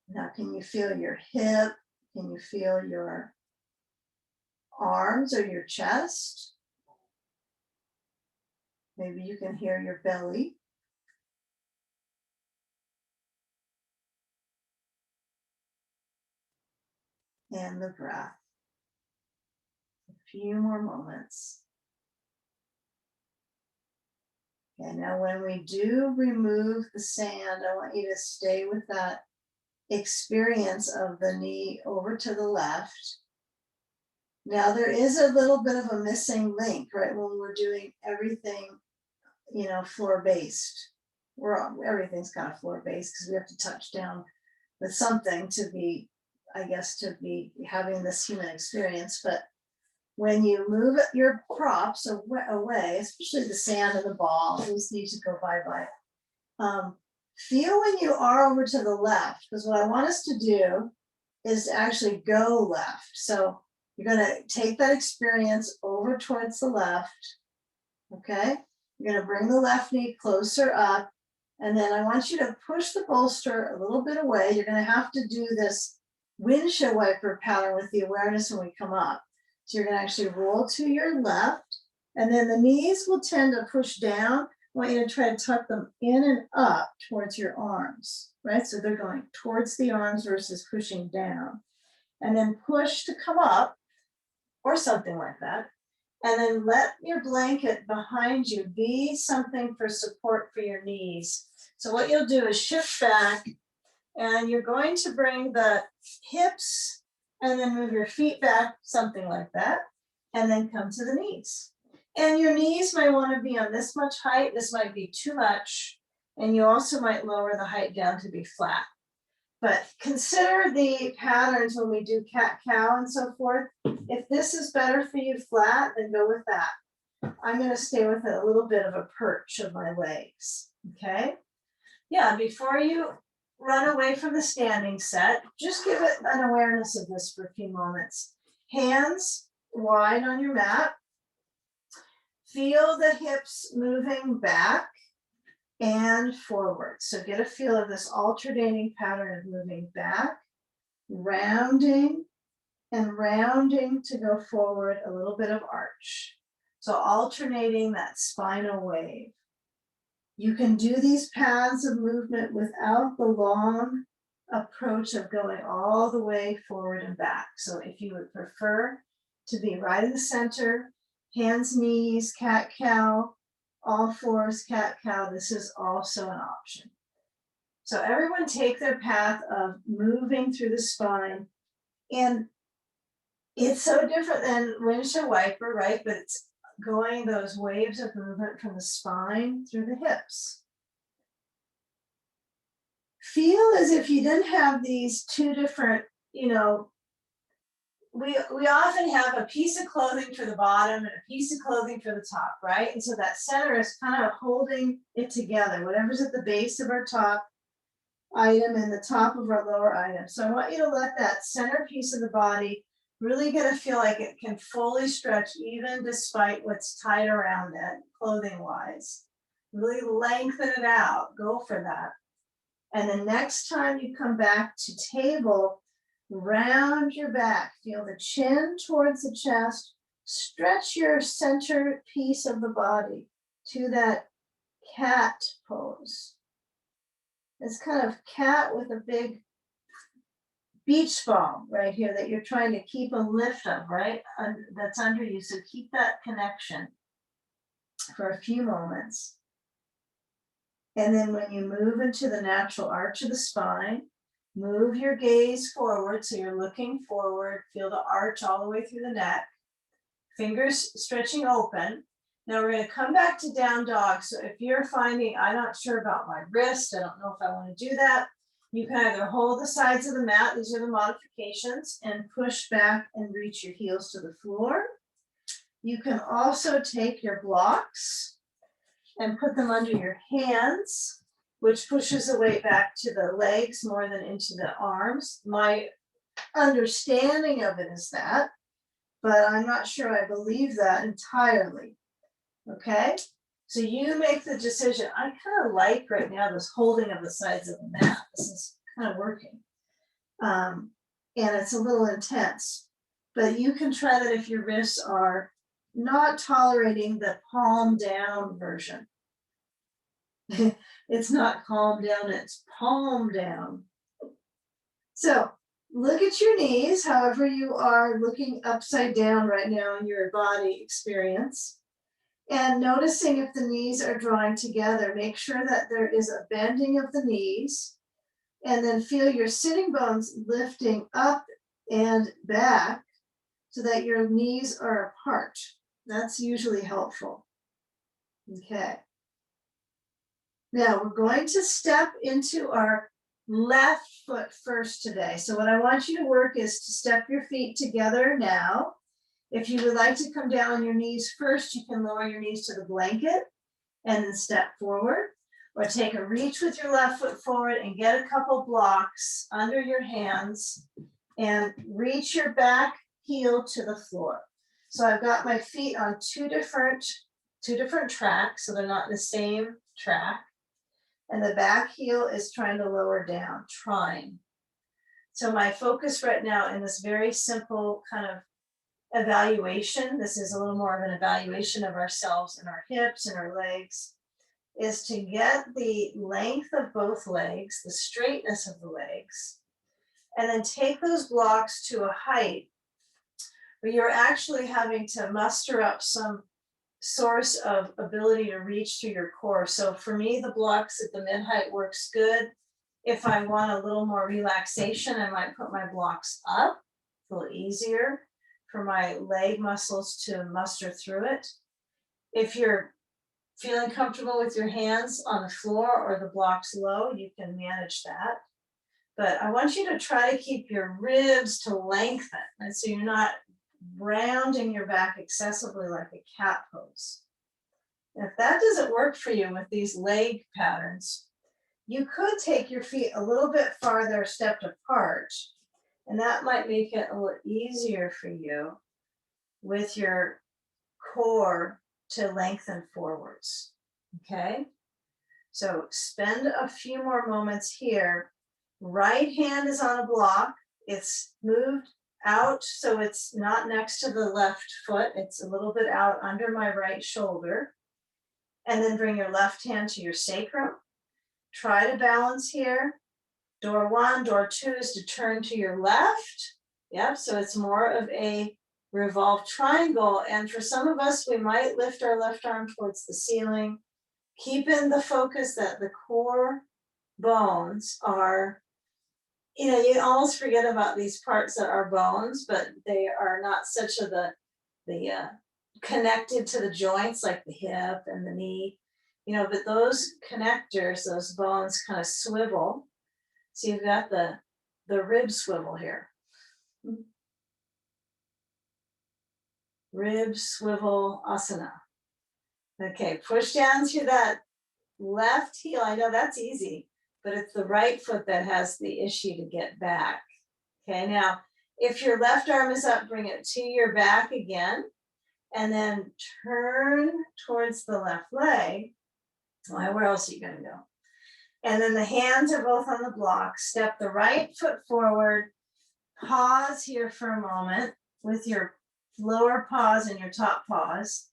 Now, can you feel your hip? Can you feel your arms or your chest? Maybe you can hear your belly. And the breath. A few more moments. Okay, now when we do remove the sand, I want you to stay with that experience of the knee over to the left. Now there is a little bit of a missing link, right? When we're doing everything, floor-based. Everything's kind of floor-based because we have to touch down with something to be having this human experience. But when you move your props away, especially the sand and the ball, those need to go bye-bye. Feel when you are over to the left, because what I want us to do is to actually go left. So you're going to take that experience over towards the left. Okay, you're going to bring the left knee closer up, and then I want you to push the bolster a little bit away. You're going to have to do this windshield wiper pattern with the awareness when we come up. So you're going to actually roll to your left, and then the knees will tend to push down. I want you to try to tuck them in and up towards your arms, right? So they're going towards the arms versus pushing down. And then push to come up, or something like that. And then let your blanket behind you be something for support for your knees. So what you'll do is shift back, and you're going to bring the hips and then move your feet back, something like that, and then come to the knees. And your knees might want to be on this much height. This might be too much. And you also might lower the height down to be flat. But consider the patterns when we do cat-cow and so forth. If this is better for you flat, then go with that. I'm going to stay with a little bit of a perch of my legs, okay? Yeah, before you run away from the standing set, just give it an awareness of this for a few moments. Hands wide on your mat. Feel the hips moving back and forward. So get a feel of this alternating pattern of moving back, rounding, and rounding to go forward, a little bit of arch. So alternating that spinal wave. You can do these paths of movement without the long approach of going all the way forward and back. So if you would prefer to be right in the center, hands, knees, cat-cow, all fours, cat-cow, this is also an option. So everyone take their path of moving through the spine. And it's so different than windshield wiper, right? But it's going those waves of movement from the spine through the hips. Feel as if you didn't have these two different, we often have a piece of clothing for the bottom and a piece of clothing for the top, right? And so that center is kind of holding it together, whatever's at the base of our top item and the top of our lower item. So I want you to let that center piece of the body really get a feel like it can fully stretch even despite what's tight around it, clothing-wise. Really lengthen it out, go for that. And the next time you come back to table, round your back, feel the chin towards the chest, stretch your center piece of the body to that cat pose. It's kind of cat with a big beach ball right here that you're trying to keep a lift of, right? That's under you, so keep that connection for a few moments. And then when you move into the natural arch of the spine, move your gaze forward, so you're looking forward. Feel the arch all the way through the neck. Fingers stretching open. Now we're going to come back to down dog. So if you're finding, I'm not sure about my wrist, I don't know if I want to do that, you can either hold the sides of the mat, these are the modifications, and push back and reach your heels to the floor. You can also take your blocks and put them under your hands, which pushes the weight back to the legs more than into the arms. My understanding of it is that, but I'm not sure I believe that entirely. Okay, so you make the decision. I kind of like right now this holding of the sides of the mat. This is kind of working. And it's a little intense, but you can try that if your wrists are not tolerating the palm down version. It's not calm down, it's palm down. So look at your knees, however you are looking upside down right now in your body experience. And noticing if the knees are drawing together, make sure that there is a bending of the knees, and then feel your sitting bones lifting up and back so that your knees are apart. That's usually helpful. Okay. Now we're going to step into our left foot first today. So what I want you to work is to step your feet together now If you would like to come down on your knees first, you can lower your knees to the blanket and then step forward, or take a reach with your left foot forward and get a couple blocks under your hands and reach your back heel to the floor. So I've got my feet on two different tracks, so they're not the same track. And the back heel is trying to lower down, trying. So my focus right now in this very simple kind of evaluation, this is a little more of an evaluation of ourselves and our hips and our legs, is to get the length of both legs, the straightness of the legs, and then take those blocks to a height where you're actually having to muster up some source of ability to reach through your core. So for me, the blocks at the mid-height works good. If I want a little more relaxation, I might put my blocks up, a little easier for my leg muscles to muster through it. If you're feeling comfortable with your hands on the floor or the blocks low, you can manage that. But I want you to try to keep your ribs to lengthen, and so you're not rounding your back excessively like a cat pose. And if that doesn't work for you with these leg patterns, you could take your feet a little bit farther stepped apart, and that might make it a little easier for you with your core to lengthen forwards, okay? So spend a few more moments here. Right hand is on a block. It's moved out, so it's not next to the left foot. It's a little bit out under my right shoulder. And then bring your left hand to your sacrum. Try to balance here. Door one, door two is to turn to your left. Yep, so it's more of a revolved triangle. And for some of us, we might lift our left arm towards the ceiling. Keep in the focus that the core bones are, you almost forget about these parts that are bones, but they are not such a the connected to the joints like the hip and the knee, but those connectors, those bones kind of swivel. So you've got the rib swivel here. Rib swivel asana. Okay, push down through that left heel. I know that's easy, but it's the right foot that has the issue to get back. Okay, now, if your left arm is up, bring it to your back again, and then turn towards the left leg. Well, where else are you gonna go? And then the hands are both on the block. Step the right foot forward. Pause here for a moment with your lower paws and your top paws,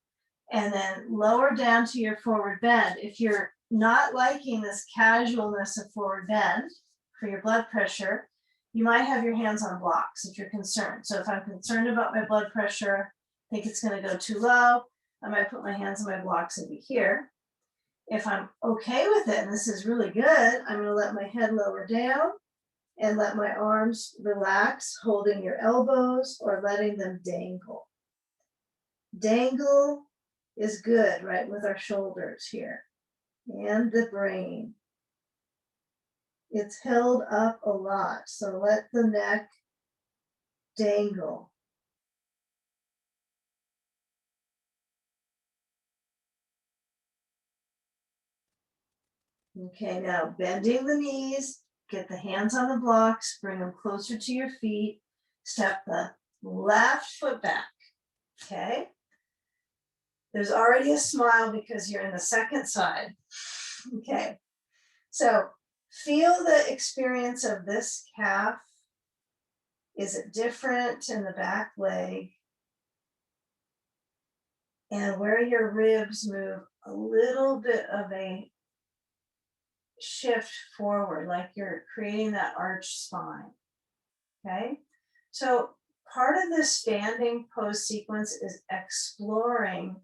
and then lower down to your forward bend. If you're not liking this casualness of forward bend for your blood pressure, you might have your hands on blocks if you're concerned. So if I'm concerned about my blood pressure, think it's going to go too low, I might put my hands on my blocks and be here. If I'm okay with it, and this is really good, I'm going to let my head lower down and let my arms relax, holding your elbows or letting them dangle. Dangle is good, right, with our shoulders here and the brain. It's held up a lot, so let the neck dangle. Okay, now bending the knees, get the hands on the blocks, bring them closer to your feet, step the left foot back, okay? There's already a smile because you're in the second side, okay? So feel the experience of this calf. Is it different in the back leg? And where your ribs move a little bit of a shift forward, like you're creating that arch spine, okay? So part of this standing pose sequence is exploring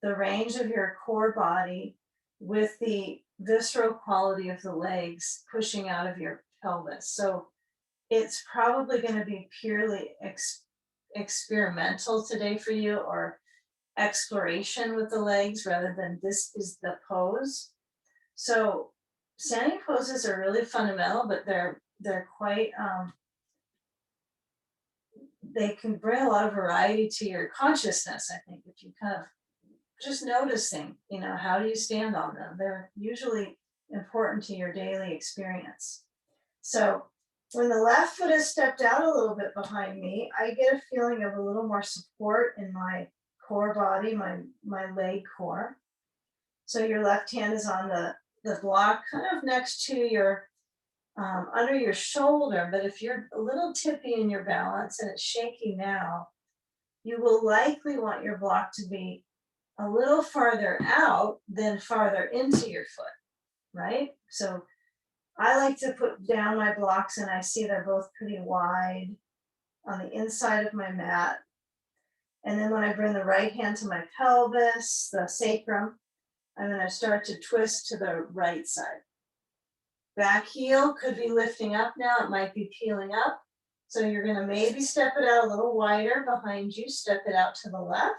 the range of your core body with the visceral quality of the legs pushing out of your pelvis. So it's probably going to be purely experimental today for you, or exploration with the legs rather than this is the pose. So standing poses are really fundamental, but they're quite they can bring a lot of variety to your consciousness, I think, if you kind of just noticing, how do you stand on them? They're usually important to your daily experience. So when the left foot is stepped out a little bit behind me, I get a feeling of a little more support in my core body, my leg core. So your left hand is on the block kind of next to your, under your shoulder. But if you're a little tippy in your balance and it's shaky now, you will likely want your block to be a little farther out than farther into your foot, right? So I like to put down my blocks and I see they're both pretty wide on the inside of my mat. And then when I bring the right hand to my pelvis, the sacrum, I'm going to start to twist to the right side. Back heel could be lifting up now. It might be peeling up. So you're going to maybe step it out a little wider behind you, step it out to the left.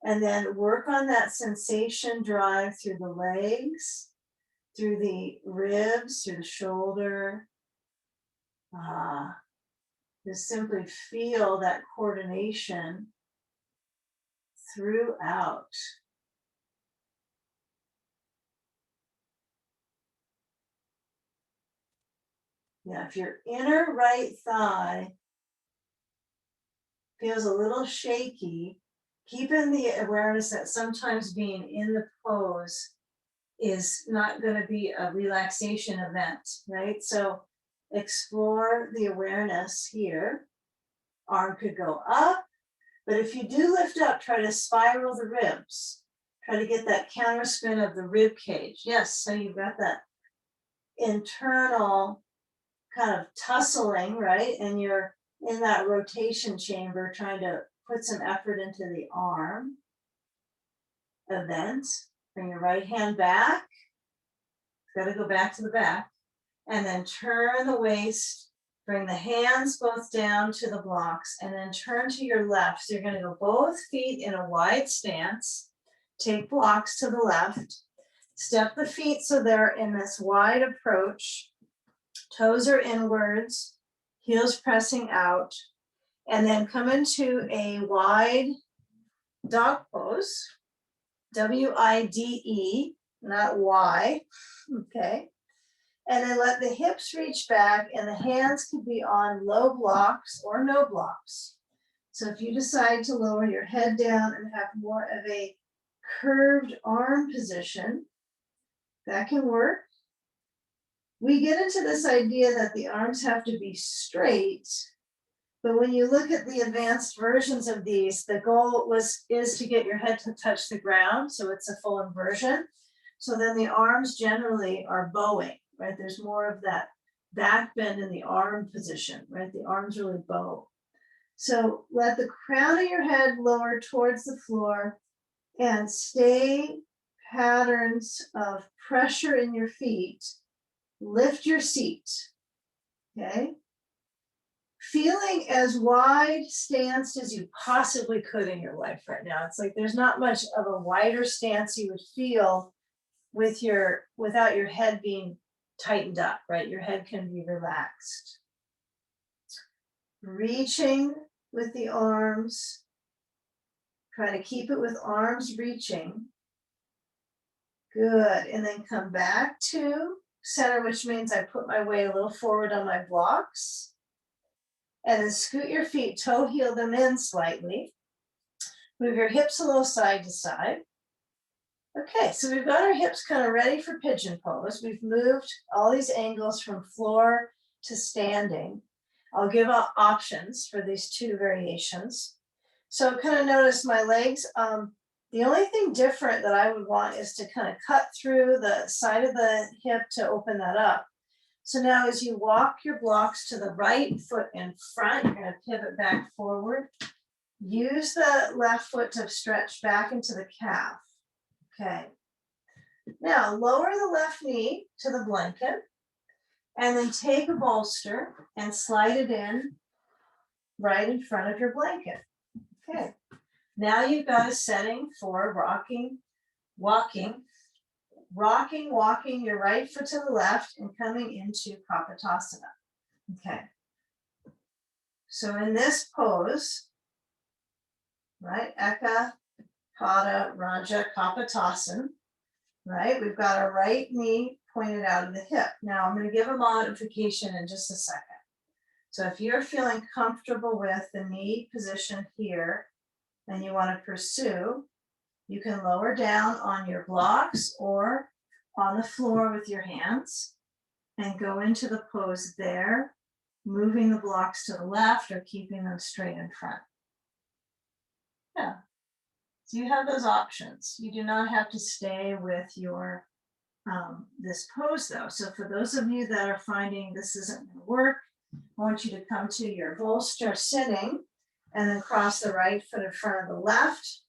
And then work on that sensation drive through the legs, through the ribs, through the shoulder. Just simply feel that coordination throughout. Yeah, if your inner right thigh feels a little shaky, keep in the awareness that sometimes being in the pose is not going to be a relaxation event, right? So explore the awareness here. Arm could go up, but if you do lift up, try to spiral the ribs. Try to get that counter spin of the rib cage. Yes, so you've got that internal kind of tussling, right? And you're in that rotation chamber trying to put some effort into the arm event. Bring your right hand back. Got to go back to the back. And then turn the waist. Bring the hands both down to the blocks and then turn to your left. So you're going to go both feet in a wide stance. Take blocks to the left. Step the feet so they're in this wide approach. Toes are inwards, heels pressing out, and then come into a wide dog pose, W-I-D-E, not Y, okay? And then let the hips reach back and the hands can be on low blocks or no blocks. So if you decide to lower your head down and have more of a curved arm position, that can work. We get into this idea that the arms have to be straight, but when you look at the advanced versions of these, the goal is to get your head to touch the ground, so it's a full inversion. So then the arms generally are bowing, right? There's more of that back bend in the arm position, right? The arms really bow. So let the crown of your head lower towards the floor and stay patterns of pressure in your feet. Lift your seat, okay? Feeling as wide stanced as you possibly could in your life right now. It's like there's not much of a wider stance you would feel without your head being tightened up, right? Your head can be relaxed. Reaching with the arms. Try to keep it with arms reaching. Good, and then come back to center, which means I put my weight a little forward on my blocks. And then scoot your feet, toe heel them in slightly. Move your hips a little side to side. Okay, so we've got our hips kind of ready for pigeon pose. We've moved all these angles from floor to standing. I'll give out options for these two variations. So kind of notice my legs. The only thing different that I would want is to kind of cut through the side of the hip to open that up. So now as you walk your blocks to the right foot in front, you're going to pivot back forward. Use the left foot to stretch back into the calf. Okay. Now lower the left knee to the blanket and then take a bolster and slide it in right in front of your blanket. Okay. Now you've got a setting for walking your right foot to the left and coming into Kapotasana. Okay. So in this pose, right, Eka, Pada, Raja, Kapotasana, right? We've got our right knee pointed out of the hip. Now I'm going to give a modification in just a second. So if you're feeling comfortable with the knee position here and you want to pursue, you can lower down on your blocks or on the floor with your hands and go into the pose there, moving the blocks to the left or keeping them straight in front. Yeah. So you have those options. You do not have to stay with your this pose though. So for those of you that are finding this isn't going to work, I want you to come to your bolster sitting and then cross the right foot in front of the left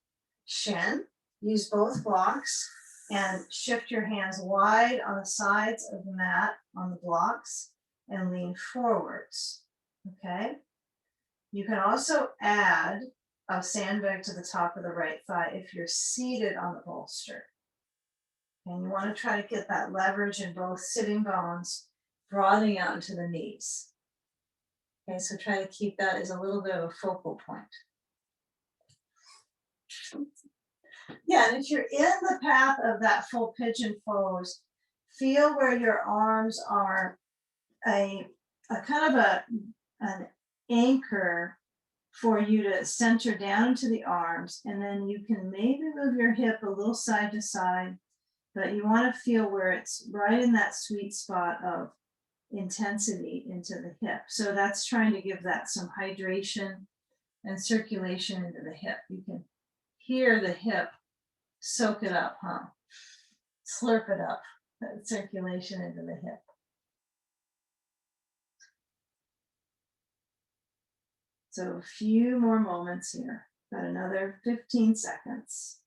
shin. Use both blocks and shift your hands wide on the sides of the mat on the blocks and lean forwards. Okay. You can also add a sandbag to the top of the right thigh if you're seated on the bolster. And you want to try to get that leverage in both sitting bones, broadening out into the knees. Okay, so try to keep that as a little bit of a focal point. Yeah, and if you're in the path of that full pigeon pose, feel where your arms are a kind of an anchor for you to center down into the arms, and then you can maybe move your hip a little side to side, but you want to feel where it's right in that sweet spot of intensity into the hip. So that's trying to give that some hydration and circulation into the hip. You can hear the hip soak it up, huh? Slurp it up, that circulation into the hip. So a few more moments here, about another 15 seconds.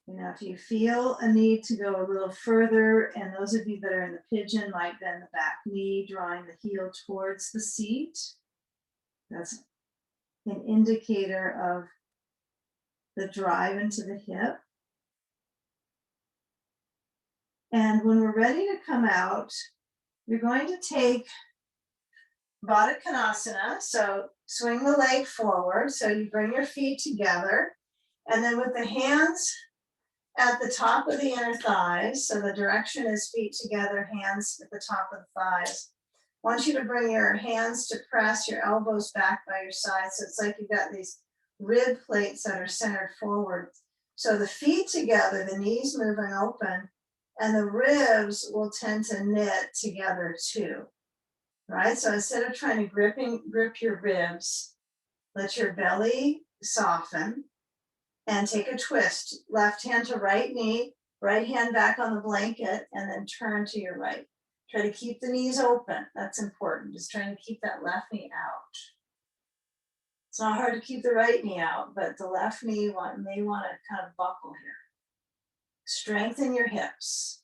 Now, if you feel a need to go a little further, and those of you that are in the pigeon might bend the back knee, drawing the heel towards the seat. That's an indicator of the drive into the hip. And when we're ready to come out, you're going to take Baddha Konasana. So swing the leg forward. So you bring your feet together. And then with the hands at the top of the inner thighs, so the direction is feet together, hands at the top of the thighs. I want you to bring your hands to press your elbows back by your sides. So it's like you've got these rib plates that are centered forward. So the feet together, the knees moving open, and the ribs will tend to knit together too, right? So instead of trying to grip your ribs, let your belly soften and take a twist. Left hand to right knee, right hand back on the blanket, and then turn to your right. Try to keep the knees open. That's important. Just trying to keep that left knee out. It's not hard to keep the right knee out, but the left knee may want to kind of buckle here. Strengthen your hips.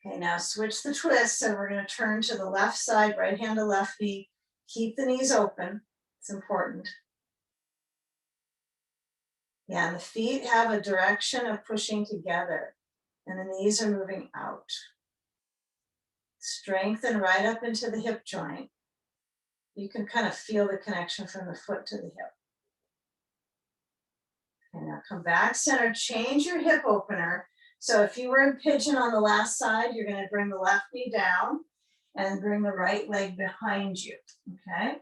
Okay, now switch the twist. So we're going to turn to the left side, right hand to left knee. Keep the knees open. It's important. Yeah, and the feet have a direction of pushing together, and the knees are moving out. Strengthen right up into the hip joint. You can kind of feel the connection from the foot to the hip. And now come back center, change your hip opener. So if you were in pigeon on the last side, you're going to bring the left knee down and bring the right leg behind you, okay?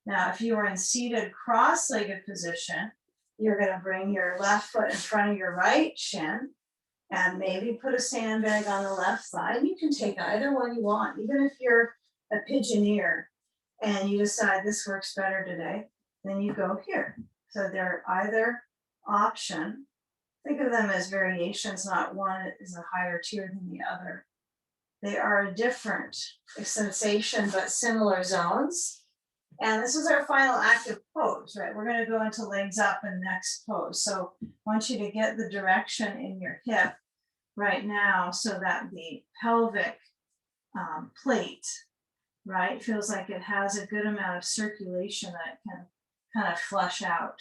Now, if you are in seated cross-legged position, you're going to bring your left foot in front of your right shin and maybe put a sandbag on the left side. You can take either one you want, even if you're a pigeoneer and you decide this works better today, then you go here. So they're either option. Think of them as variations, not one is a higher tier than the other. They are a different sensation, but similar zones. And this is our final active pose, right? We're going to go into legs up in next pose. So I want you to get the direction in your hip right now so that the pelvic plate, right, feels like it has a good amount of circulation that it can kind of flush out.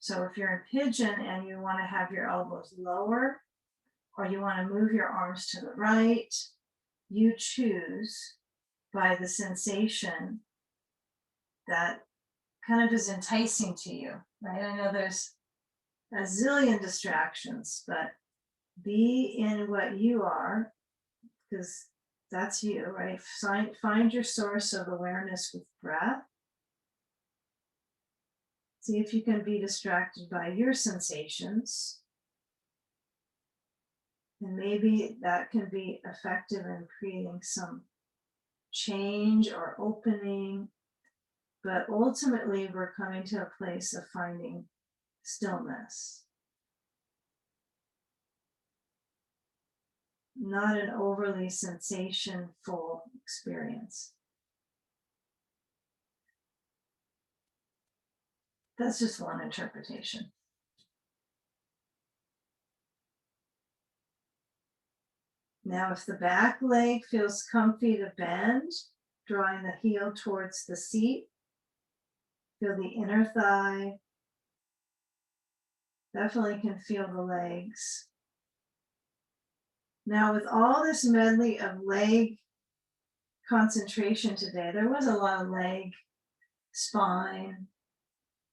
So if you're in pigeon and you want to have your elbows lower, or you want to move your arms to the right, you choose by the sensation that kind of is enticing to you, right? I know there's a zillion distractions, but be in what you are, because that's you, right? Find your source of awareness with breath. See if you can be distracted by your sensations. And maybe that can be effective in creating some change or opening. But ultimately, we're coming to a place of finding stillness, not an overly sensation-full experience. That's just one interpretation. Now, if the back leg feels comfy to bend, drawing the heel towards the seat, feel the inner thigh. Definitely can feel the legs. Now, with all this medley of leg concentration today, there was a lot of leg, spine.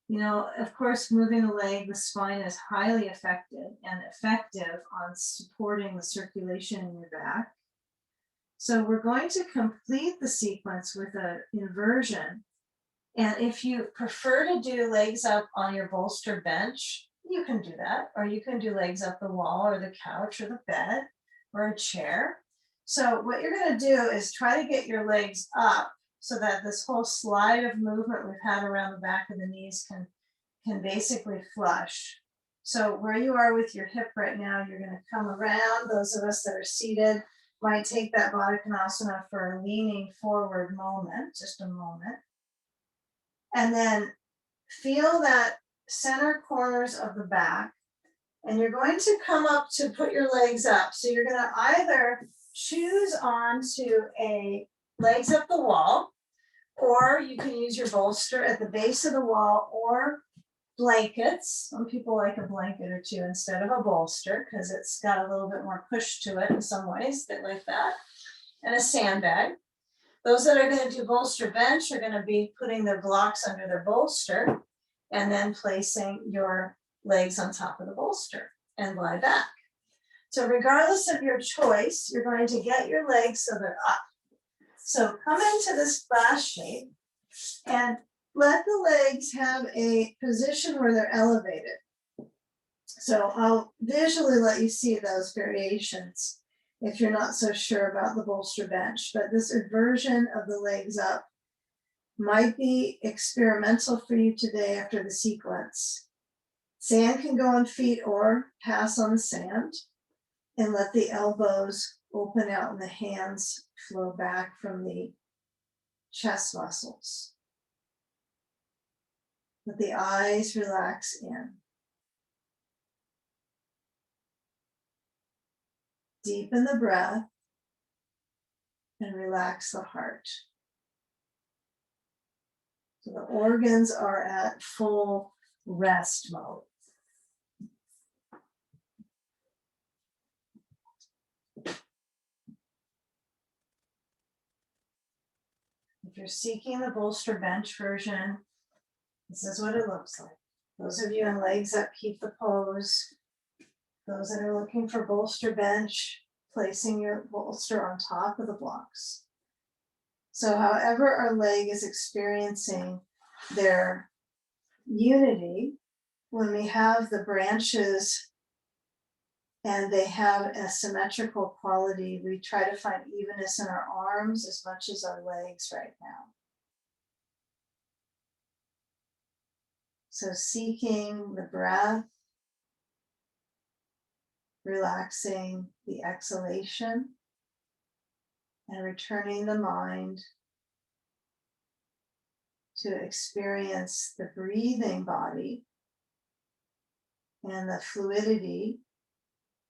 You know, of course, moving the leg, the spine is highly effective on supporting the circulation in your back. So we're going to complete the sequence with an inversion. And if you prefer to do legs up on your bolster bench, you can do that. Or you can do legs up the wall or the couch or the bed or a chair. So what you're going to do is try to get your legs up so that this whole slide of movement we've had around the back of the knees can basically flush. So where you are with your hip right now, you're going to come around. Those of us that are seated might take that Baddha Konasana for a leaning forward moment, just a moment. And then feel that center corners of the back. And you're going to come up to put your legs up. So you're going to either choose onto a legs up the wall, or you can use your bolster at the base of the wall, or blankets. Some people like a blanket or two instead of a bolster because it's got a little bit more push to it in some ways. They like that. And a sandbag. Those that are going to do bolster bench are going to be putting their blocks under their bolster and then placing your legs on top of the bolster and lie back. So regardless of your choice, you're going to get your legs so they're up. So come into this glass shape and let the legs have a position where they're elevated. So I'll visually let you see those variations if you're not so sure about the bolster bench. But this inversion of the legs up might be experimental for you today after the sequence. Sand can go on feet or pass on the sand, and let the elbows open out and the hands flow back from the chest muscles. Let the eyes relax in. Deepen the breath and relax the heart. So the organs are at full rest mode. If you're seeking the bolster bench version, this is what it looks like. Those of you in legs up, keep the pose. Those that are looking for bolster bench, placing your bolster on top of the blocks. So however our leg is experiencing their unity, when we have the branches and they have a symmetrical quality, we try to find evenness in our arms as much as our legs right now. So seeking the breath, relaxing the exhalation, and returning the mind to experience the breathing body and the fluidity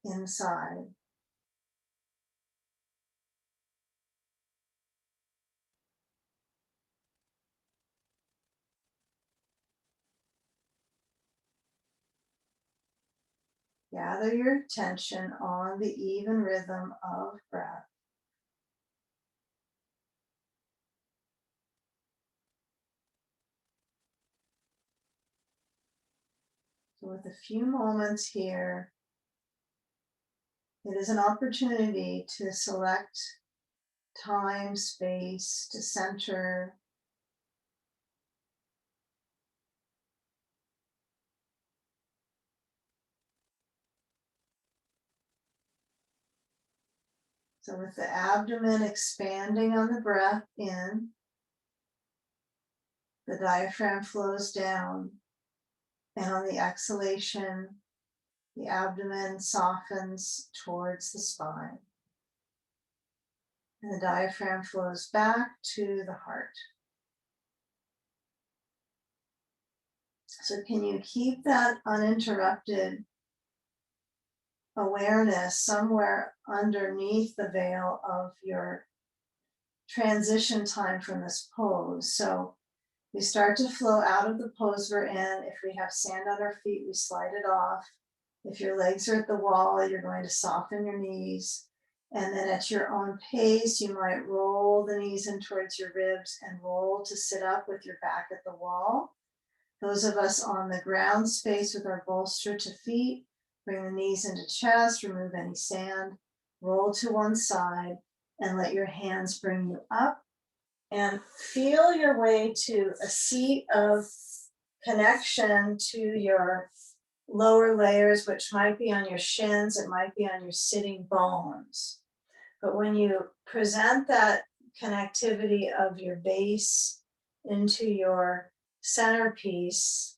inside. Gather your attention on the even rhythm of breath. So with a few moments here, it is an opportunity to select time, space, to center. So with the abdomen expanding on the breath in, the diaphragm flows down, and on the exhalation, the abdomen softens towards the spine. And the diaphragm flows back to the heart. So can you keep that uninterrupted awareness somewhere underneath the veil of your transition time from this pose? So we start to flow out of the pose we're in. If we have sand on our feet, we slide it off. If your legs are at the wall, you're going to soften your knees. And then at your own pace, you might roll the knees in towards your ribs and roll to sit up with your back at the wall. Those of us on the ground space with our bolster to feet, bring the knees into chest, remove any sand, roll to one side, and let your hands bring you up. And feel your way to a seat of connection to your lower layers, which might be on your shins, it might be on your sitting bones. But when you present that connectivity of your base into your centerpiece,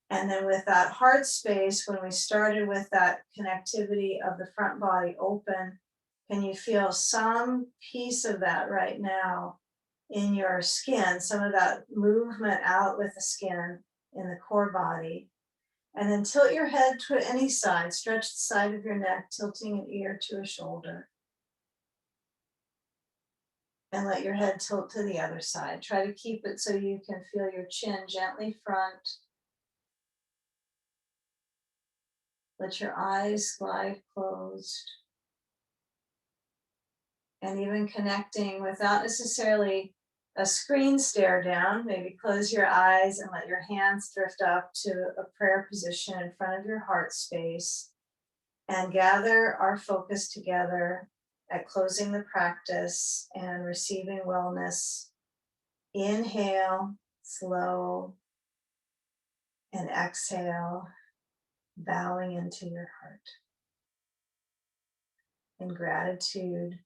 and then with that heart space, when we started with that connectivity of the front body open, can you feel some piece of that right now in your skin, some of that movement out with the skin in the core body? And then tilt your head to any side, stretch the side of your neck, tilting an ear to a shoulder. And let your head tilt to the other side. Try to keep it so you can feel your chin gently front. Let your eyes glide closed. And even connecting without necessarily a screen stare down, maybe close your eyes and let your hands drift up to a prayer position in front of your heart space. And gather our focus together at closing the practice and receiving wellness. Inhale, slow, and exhale, bowing into your heart. In gratitude